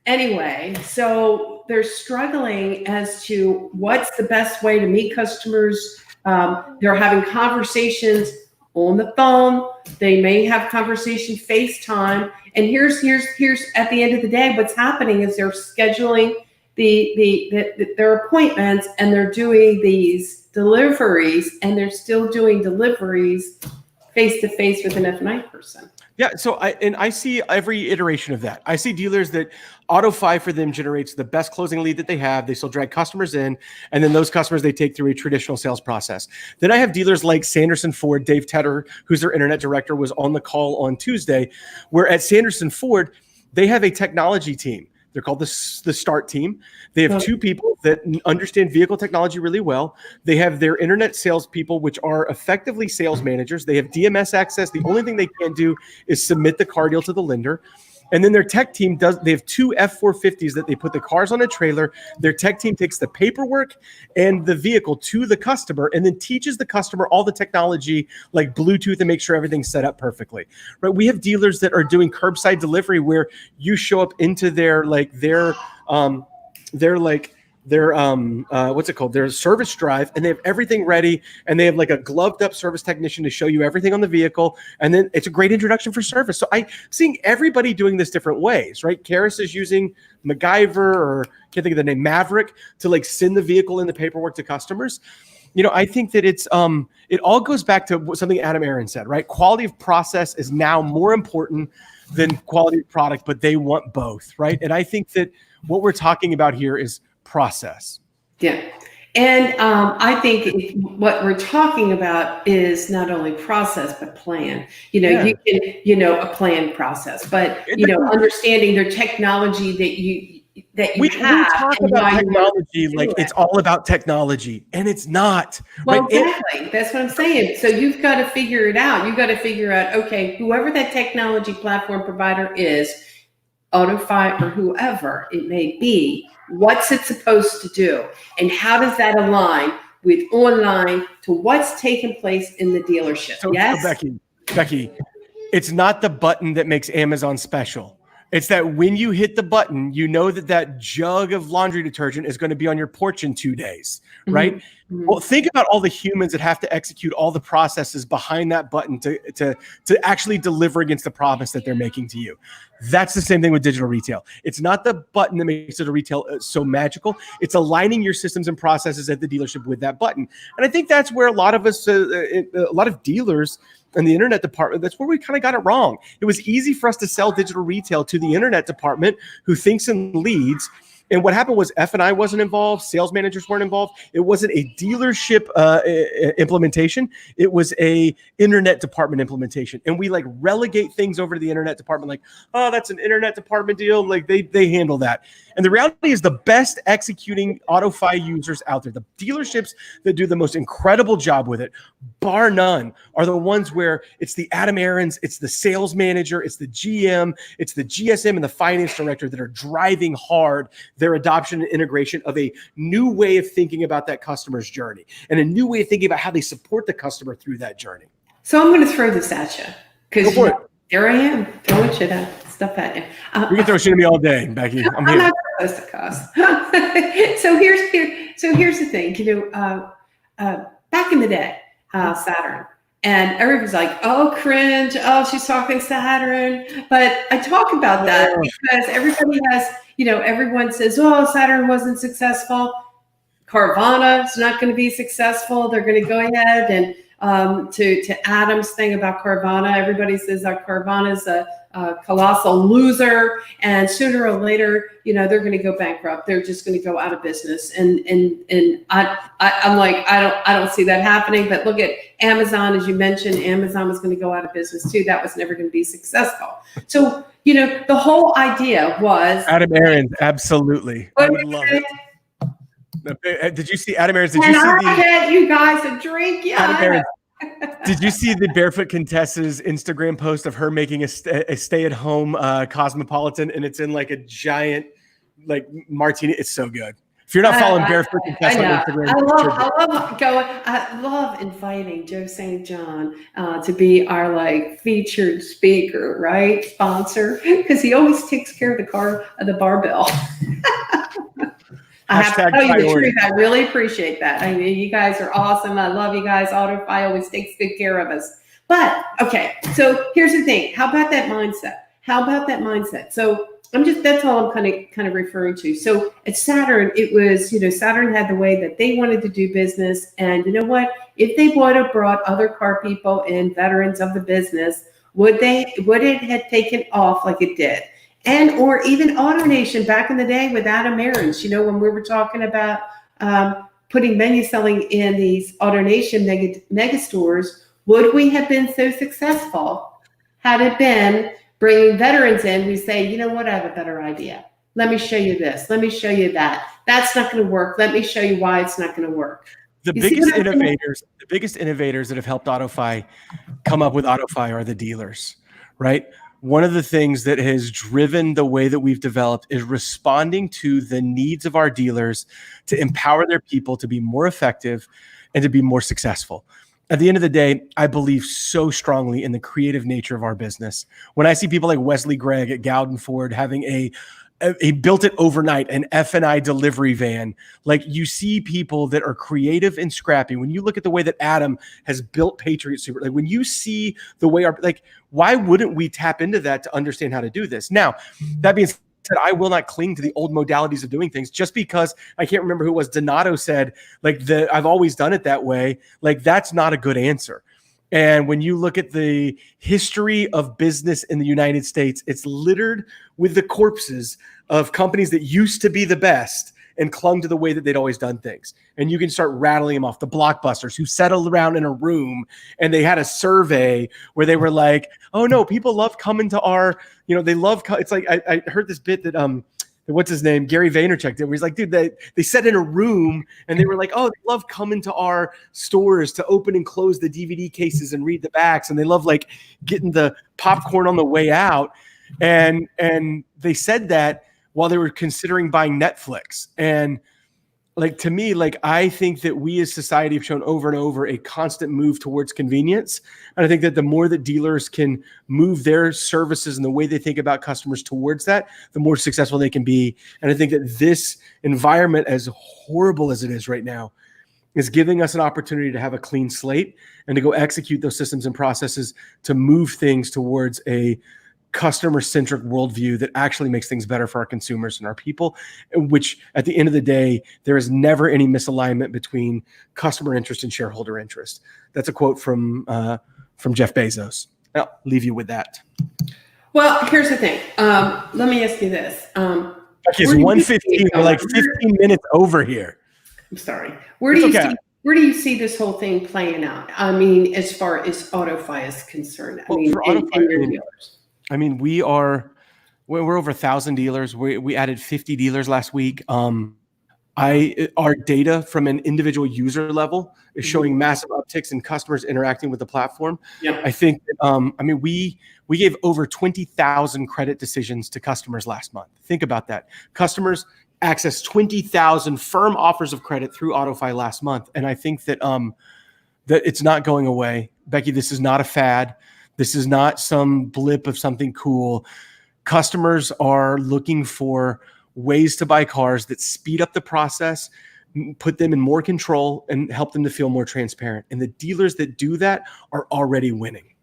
anyway, so they're struggling as to what's the best way to meet customers. They're having conversations on the phone. They may have conversation FaceTime. And here's at the end of the day, what's happening is they're scheduling their appointments, and they're doing these deliveries, and they're still doing deliveries face to face with an F&I person. Yeah, so I see every iteration of that. I see dealers that AutoFi for them generates the best closing lead that they have. They still drag customers in, and then those customers they take through a traditional sales process. Then I have dealers like Sanderson Ford. Dave Tedder, who's their internet director, was on the call on Tuesday, where at Sanderson Ford, they have a technology team. They're called the START team. They have two people that understand vehicle technology really well. They have their internet salespeople, which are effectively sales managers. They have DMS access. The only thing they can't do is submit the car deal to the lender. And then their tech team they have two F-450s that they put the cars on a trailer. Their tech team takes the paperwork and the vehicle to the customer and then teaches the customer all the technology like Bluetooth and make sure everything's set up perfectly. Right? We have dealers that are doing curbside delivery where you show up into their what's it called? Their service drive, and they have everything ready, and they have like a gloved up service technician to show you everything on the vehicle. And then it's a great introduction for service. So I'm seeing everybody doing this different ways, right? Karis is using MacGyver, or can't think of the name, Maverick, to like send the vehicle and the paperwork to customers. I think that it's it all goes back to something Adam Aaron said, right? Quality of process is now more important than quality of product, but they want both, right? And I think that what we're talking about here is process. Yeah. And I think what we're talking about is not only process, but plan. You can, a plan process, but, understanding their technology that you have. We talk about technology like it's all about technology, and it's not. Well, right? Exactly. That's what I'm saying. So you've got to figure it out. You've got to figure out, okay, whoever that technology platform provider is, AutoFi or whoever it may be, what's it supposed to do? And how does that align with online to what's taking place in the dealership? So Becky, it's not the button that makes Amazon special. It's that when you hit the button, you know that jug of laundry detergent is going to be on your porch in 2 days, right? Mm-hmm. Well, think about all the humans that have to execute all the processes behind that button to actually deliver against the promise that they're making to you. That's the same thing with digital retail. It's not the button that makes digital retail so magical. It's aligning your systems and processes at the dealership with that button. And I think that's where a lot of us, a lot of dealers in the internet department, that's where we kind of got it wrong. It was easy for us to sell digital retail to the internet department who thinks in leads. And what happened was F&I wasn't involved. Sales managers weren't involved. It wasn't a dealership implementation. It was a internet department implementation. And we like relegate things over to the internet department. Like, oh, that's an internet department deal. Like they handle that. And the reality is the best executing AutoFi users out there, the dealerships that do the most incredible job with it, bar none, are the ones where it's the Adam Aarons, it's the sales manager, it's the GM, it's the GSM and the finance director that are driving hard their adoption and integration of a new way of thinking about that customer's journey and a new way of thinking about how they support the customer through that journey. So I'm going to throw this at you because there I am throwing stuff at you. You can throw shit at me all day, Becky. I'm not supposed to cuss. So here's the thing. Back in the day, Saturn. And everybody's like, oh, cringe. Oh, she's talking Saturn. But I talk about that because everybody has, everyone says, oh, Saturn wasn't successful. Carvana is not going to be successful. They're going to go ahead and to Adam's thing about Carvana, everybody says that Carvana is a colossal loser, and sooner or later, they're going to go bankrupt. They're just going to go out of business. And I'm like, I don't see that happening. But look at Amazon, as you mentioned, Amazon was going to go out of business too. That was never going to be successful. So the whole idea was Adam Aarons, absolutely. I would love it. Did you see Adam Aarons? Did you get you guys a drink? Yeah. Adam Aarons, did you see the Barefoot Contessa's Instagram post of her making a stay-at-home Cosmopolitan, and it's in like a giant martini? It's so good. If you're not following Barefoot Contessa on Instagram, I love inviting Joe St. John to be our featured speaker, right? Sponsor, because he always takes care of the barbell. I have to tell you the truth. I really appreciate that. I mean, you guys are awesome. I love you guys. AutoFi always takes good care of us. But okay, so here's the thing. How about that mindset? So that's all I'm kind of referring to. So at Saturn, it was, Saturn had the way that they wanted to do business. And you know what? If they would have brought other car people and veterans of the business, would it have taken off like it did? And or even AutoNation back in the day with Adam Aarons, when we were talking about putting menu selling in these AutoNation mega stores, would we have been so successful had it been bringing veterans in who say, you know what, I have a better idea. Let me show you this. Let me show you that. That's not going to work. Let me show you why it's not going to work. The biggest innovators that have helped AutoFi come up with AutoFi are the dealers, right? One of the things that has driven the way that we've developed is responding to the needs of our dealers to empower their people to be more effective and to be more successful. At the end of the day, I believe so strongly in the creative nature of our business. When I see people like Wesley Gregg at Gowden Ford having a built it overnight, an F&I delivery van. You see people that are creative and scrappy. When you look at the way that Adam has built Patriot Super, when you see the way why wouldn't we tap into that to understand how to do this? Now, that being said, I will not cling to the old modalities of doing things just because I can't remember who it was. Donato said, I've always done it that way. That's not a good answer. And when you look at the history of business in the United States, it's littered with the corpses of companies that used to be the best and clung to the way that they'd always done things. And you can start rattling them off. The Blockbusters who settled around in a room and they had a survey where they were like, oh no, people love coming to our, they love, it's like, I heard this bit that, what's his name? Gary Vaynerchuk did. Where he's like, dude, they sat in a room and they were like, oh, they love coming to our stores to open and close the DVD cases and read the backs. And they love getting the popcorn on the way out. And they said that while they were considering buying Netflix. And like to me, like I think that we as society have shown over and over a constant move towards convenience. And I think that the more that dealers can move their services and the way they think about customers towards that, the more successful they can be. And I think that this environment, as horrible as it is right now, is giving us an opportunity to have a clean slate and to go execute those systems and processes to move things towards a customer-centric worldview that actually makes things better for our consumers and our people, which at the end of the day, there is never any misalignment between customer interest and shareholder interest. That's a quote from Jeff Bezos. I'll leave you with that. Well, here's the thing. Let me ask you this. It's 1:15. We're like 15 minutes over here. I'm sorry. Where do you see this whole thing playing out? I mean, as far as AutoFi is concerned, for AutoFi, your dealers. I mean, we're over 1,000 dealers. We added 50 dealers last week. Our data from an individual user level is showing massive upticks in customers interacting with the platform. Yeah. I think that, we gave over 20,000 credit decisions to customers last month. Think about that. Customers accessed 20,000 firm offers of credit through AutoFi last month. And I think that that it's not going away. Becky, this is not a fad. This is not some blip of something cool. Customers are looking for ways to buy cars that speed up the process, put them in more control, and help them to feel more transparent. And the dealers that do that are already winning.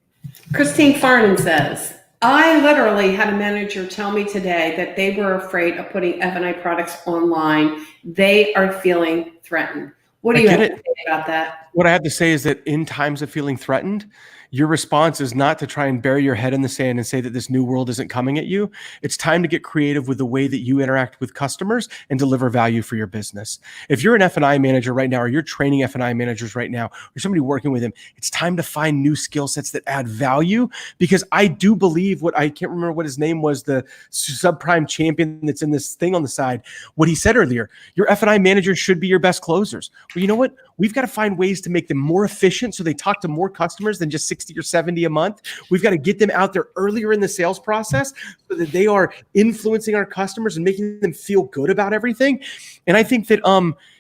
Christine Farnan says, I literally had a manager tell me today that they were afraid of putting F&I products online. They are feeling threatened. What do you have to say about that? What I have to say is that in times of feeling threatened, your response is not to try and bury your head in the sand and say that this new world isn't coming at you. It's time to get creative with the way that you interact with customers and deliver value for your business. If you're an F&I manager right now, or you're training F&I managers right now, or somebody working with them, it's time to find new skill sets that add value, because I do believe I can't remember what his name was, the subprime champion that's in this thing on the side, what he said earlier, your F&I managers should be your best closers. Well, you know what? We've got to find ways to make them more efficient so they talk to more customers than just 60 or 70 a month. We've got to get them out there earlier in the sales process so that they are influencing our customers and making them feel good about everything. And I think that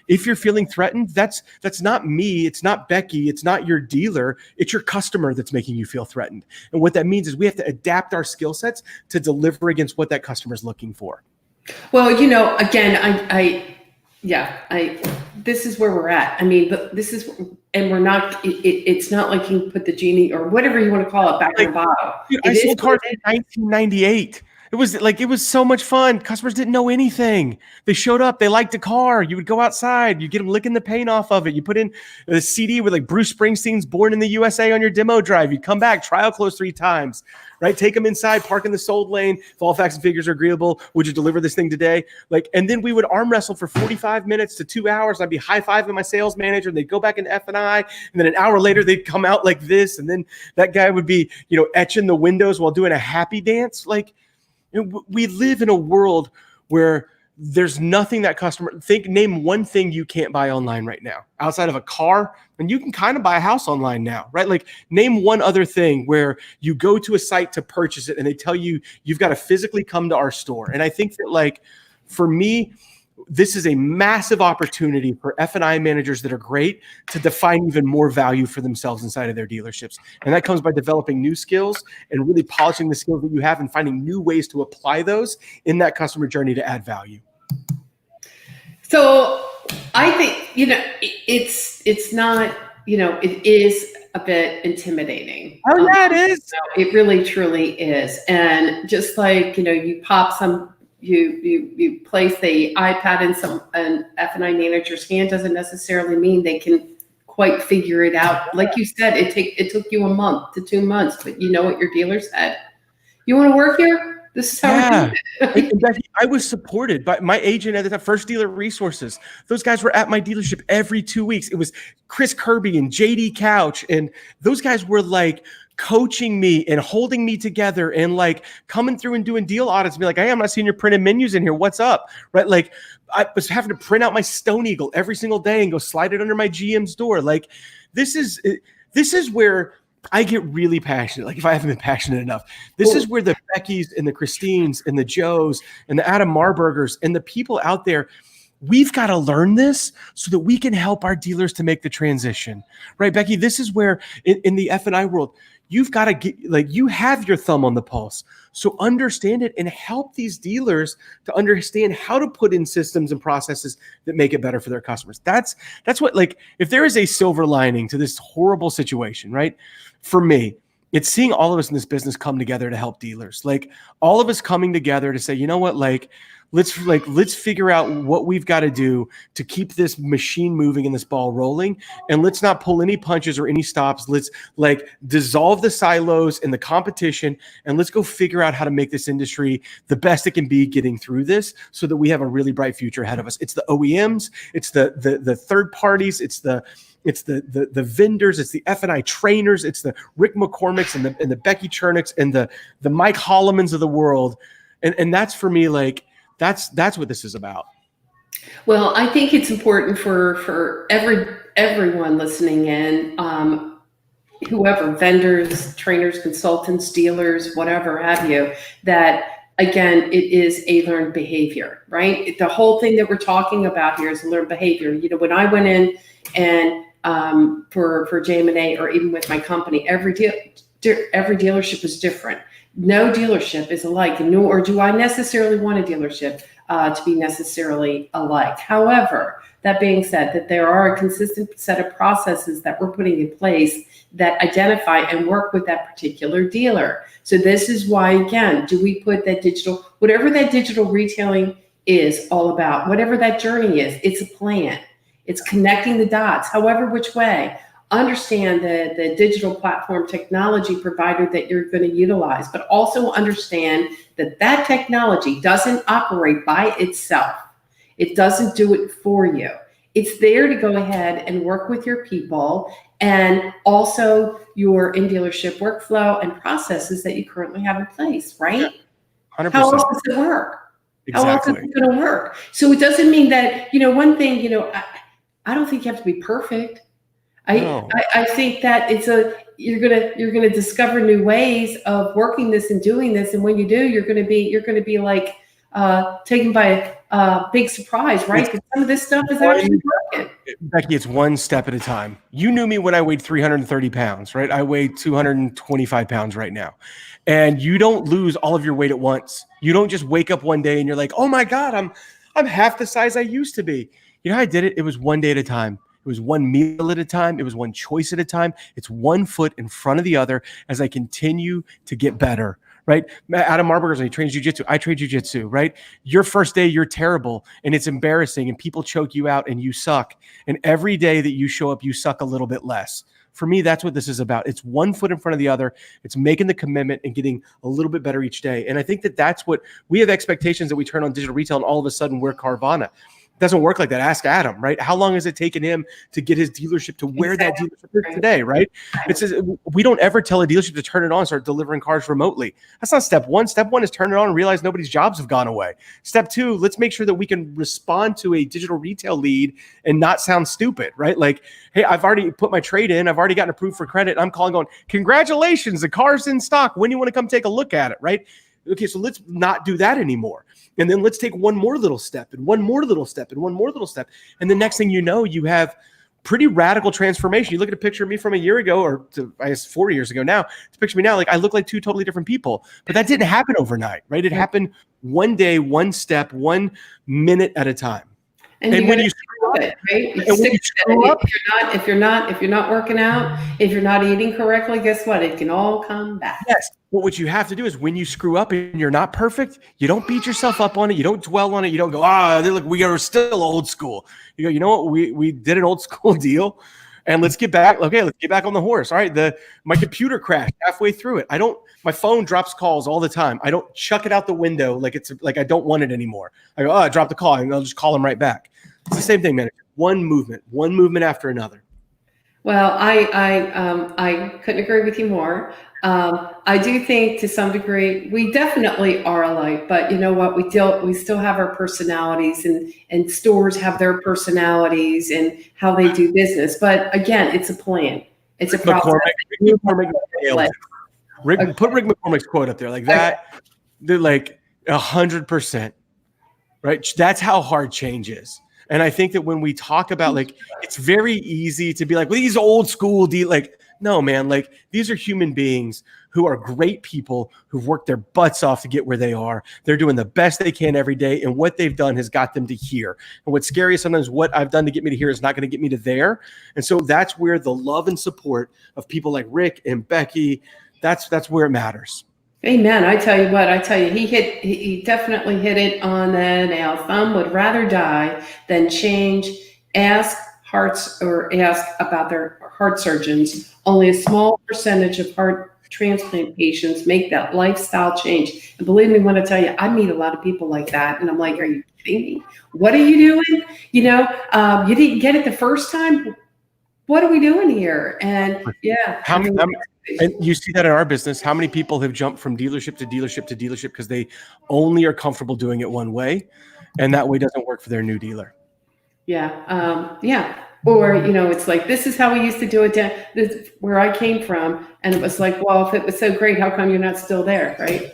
if you're feeling threatened, that's not me, it's not Becky, it's not your dealer, it's your customer that's making you feel threatened. And what that means is we have to adapt our skill sets to deliver against what that customer is looking for. Well, again, this is where we're at. I mean, but this is, and we're not, it's not like you put the genie or whatever you want to call it back in the bottle. Dude, I sold cars in 1998. It was so much fun. Customers didn't know anything. They showed up. They liked the car. You would go outside. You get them licking the paint off of it. You put in a CD with like Bruce Springsteen's Born in the USA on your demo drive. You come back, trial close 3 times, right? Take them inside, park in the sold lane. If all facts and figures are agreeable, would you deliver this thing today? And then we would arm wrestle for 45 minutes to 2 hours. I'd be high-fiving my sales manager, and they'd go back into F&I. And then an hour later, they'd come out like this. And then that guy would be, etching the windows while doing a happy dance. We live in a world where there's nothing that name one thing you can't buy online right now outside of a car, and you can kind of buy a house online now, right? Name one other thing where you go to a site to purchase it and they tell you you've got to physically come to our store. And I think that for me, this is a massive opportunity for F&I managers that are great to define even more value for themselves inside of their dealerships. And that comes by developing new skills and really polishing the skills that you have and finding new ways to apply those in that customer journey to add value. So I think, it's not, it is a bit intimidating. Oh, yeah, it is. It really, truly is. And just you pop you place the iPad in an F&I manager's hand doesn't necessarily mean they can quite figure it out. Like you said, it took you a month to 2 months, but you know what your dealer said? You want to work here? This is how we do it. I was supported by my agent at the First Dealer Resources. Those guys were at my dealership every 2 weeks. It was Chris Kirby and JD Couch, and those guys were coaching me and holding me together and coming through and doing deal audits and be like, hey, I'm not seeing your printed menus in here. What's up? Right? I was having to print out my Stone Eagle every single day and go slide it under my GM's door. This is where I get really passionate. If I haven't been passionate enough, this is where the Beckys and the Christines and the Joes and the Adam Marburgers and the people out there, we've got to learn this so that we can help our dealers to make the transition, right, Becky? This is where in the F&I world, you've got to get, like, you have your thumb on the pulse. So understand it and help these dealers to understand how to put in systems and processes that make it better for their customers. That's what, like, if there is a silver lining to this horrible situation, right? For me, it's seeing all of us in this business come together to help dealers. Like, all of us coming together to say, you know what, let's figure out what we've got to do to keep this machine moving and this ball rolling. And let's not pull any punches or any stops. Let's dissolve the silos and the competition, and let's go figure out how to make this industry the best it can be getting through this so that we have a really bright future ahead of us. It's the OEMs, it's the third parties, it's the vendors, it's the F&I trainers, it's the Rick McCormicks and the Becky Chernicks and the Mike Hollemans of the world. And that's, for me, like, that's what this is about. Well, I think it's important for everyone listening in, whoever, vendors, trainers, consultants, dealers, whatever have you, that, again, it is a learned behavior, right? The whole thing that we're talking about here is learned behavior. You know, when I went in and for JM&A, or even with my company, every dealership is different. No dealership is alike, nor do I necessarily want a dealership to be necessarily alike. However, that being said, that there are a consistent set of processes that we're putting in place that identify and work with that particular dealer. So this is why, again, do we put that digital, whatever that digital retailing is all about, whatever that journey is, it's a plan. It's connecting the dots, however which way. Understand the digital platform technology provider that you're going to utilize, but also understand that technology doesn't operate by itself. It doesn't do it for you. It's there to go ahead and work with your people and also your in-dealership workflow and processes that you currently have in place, right? 100%. How else does it work? Exactly. How else is it going to work? So it doesn't mean that, one thing, I don't think you have to be perfect. I think that you're gonna discover new ways of working this and doing this, and when you do, you're gonna be like taken by a big surprise, right? Because some of this stuff is actually working. Becky, it's one step at a time. You knew me when I weighed 330 pounds, right? I weigh 225 pounds right now, and you don't lose all of your weight at once. You don't just wake up one day and you're like, oh my God, I'm half the size I used to be. You know how I did it? It was one day at a time. It was one meal at a time. It was one choice at a time. It's one foot in front of the other as I continue to get better, right? Adam Marburger's, he trains jiu-jitsu. I train jiu-jitsu, right? Your first day, you're terrible and it's embarrassing and people choke you out and you suck. And every day that you show up, you suck a little bit less. For me, that's what this is about. It's one foot in front of the other. It's making the commitment and getting a little bit better each day. And I think that's what we have, expectations that we turn on digital retail and all of a sudden we're Carvana. Doesn't work like that. Ask Adam, right? How long has it taken him to get his dealership to where that dealership is today, right? It says we don't ever tell a dealership to turn it on and start delivering cars remotely. That's not step one. Step one is turn it on and realize nobody's jobs have gone away. Step two, let's make sure that we can respond to a digital retail lead and not sound stupid, right? Like, hey, I've already put my trade in. I've already gotten approved for credit. I'm calling going, congratulations, the car's in stock. When do you want to come take a look at it, right? Okay, so let's not do that anymore. And then let's take one more little step and one more little step and one more little step. And the next thing you know, you have pretty radical transformation. You look at a picture of me from a year ago, or I guess 4 years ago now, to picture me now, like I look like two totally different people. But that didn't happen overnight, right? It happened one day, one step, 1 minute at a time. And when you screw up, right? If you're not working out, if you're not eating correctly, guess what? It can all come back. Yes. But what you have to do is when you screw up and you're not perfect, you don't beat yourself up on it. You don't dwell on it. You don't go, look, we are still old school. You go, you know what? We did an old school deal and let's get back. Okay, let's get back on the horse. All right. My computer crashed halfway through it. My phone drops calls all the time. I don't chuck it out the window like it's like I don't want it anymore. I go, I dropped the call and I'll just call them right back. It's the same thing, man. One movement after another. Well, I couldn't agree with you more. I do think to some degree we definitely are alike, but you know what? We still have our personalities, and stores have their personalities and how they do business. But again, it's a plan. It's a process. Put Rick McCormick's quote up there like that. They're like 100%, right? That's how hard change is. And I think that when we talk about, like, it's very easy to be like, well, these old school like, no, man, like, these are human beings who are great people who've worked their butts off to get where they are. They're doing the best they can every day. And what they've done has got them to here. And what's scary is sometimes what I've done to get me to here is not going to get me to there. And so that's where the love and support of people like Rick and Becky, that's where it matters. Amen. I tell you, he definitely hit it on the nail. Some would rather die than change, ask about their heart surgeons. Only a small percentage of heart transplant patients make that lifestyle change. And believe me when I tell you, I meet a lot of people like that. And I'm like, are you kidding me? What are you doing? You didn't get it the first time. What are we doing here? And yeah. And you see that in our business, how many people have jumped from dealership to dealership to dealership because they only are comfortable doing it one way, and that way doesn't work for their new dealer. Yeah. Yeah. Or, it's like, this is how we used to do it where I came from. And it was like, well, if it was so great, how come you're not still there? Right.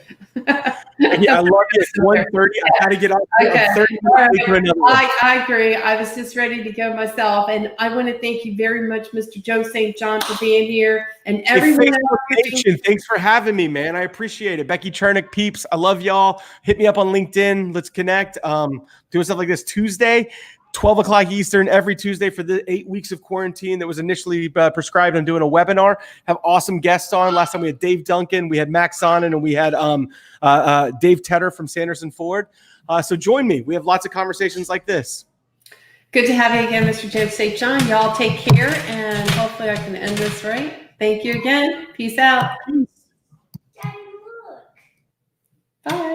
Yeah, I love it. It's 1:30. I got to get out. Okay. Right. I agree. I was just ready to go myself. And I want to thank you very much, Mr. Joe St. John, for being here. And everyone else. Thanks for having me, man. I appreciate it. Becky Chernick, peeps. I love y'all. Hit me up on LinkedIn. Let's connect. Doing stuff like this Tuesday. 12 o'clock Eastern every Tuesday for the 8 weeks of quarantine that was initially prescribed. I'm doing a webinar. Have awesome guests on. Last time we had Dave Duncan, we had Max Sonnen, and we had Dave Tedder from Sanderson Ford. So join me. We have lots of conversations like this. Good to have you again, Mr. Joe St. John. Y'all take care, and hopefully I can end this right. Thank you again. Peace out. Bye.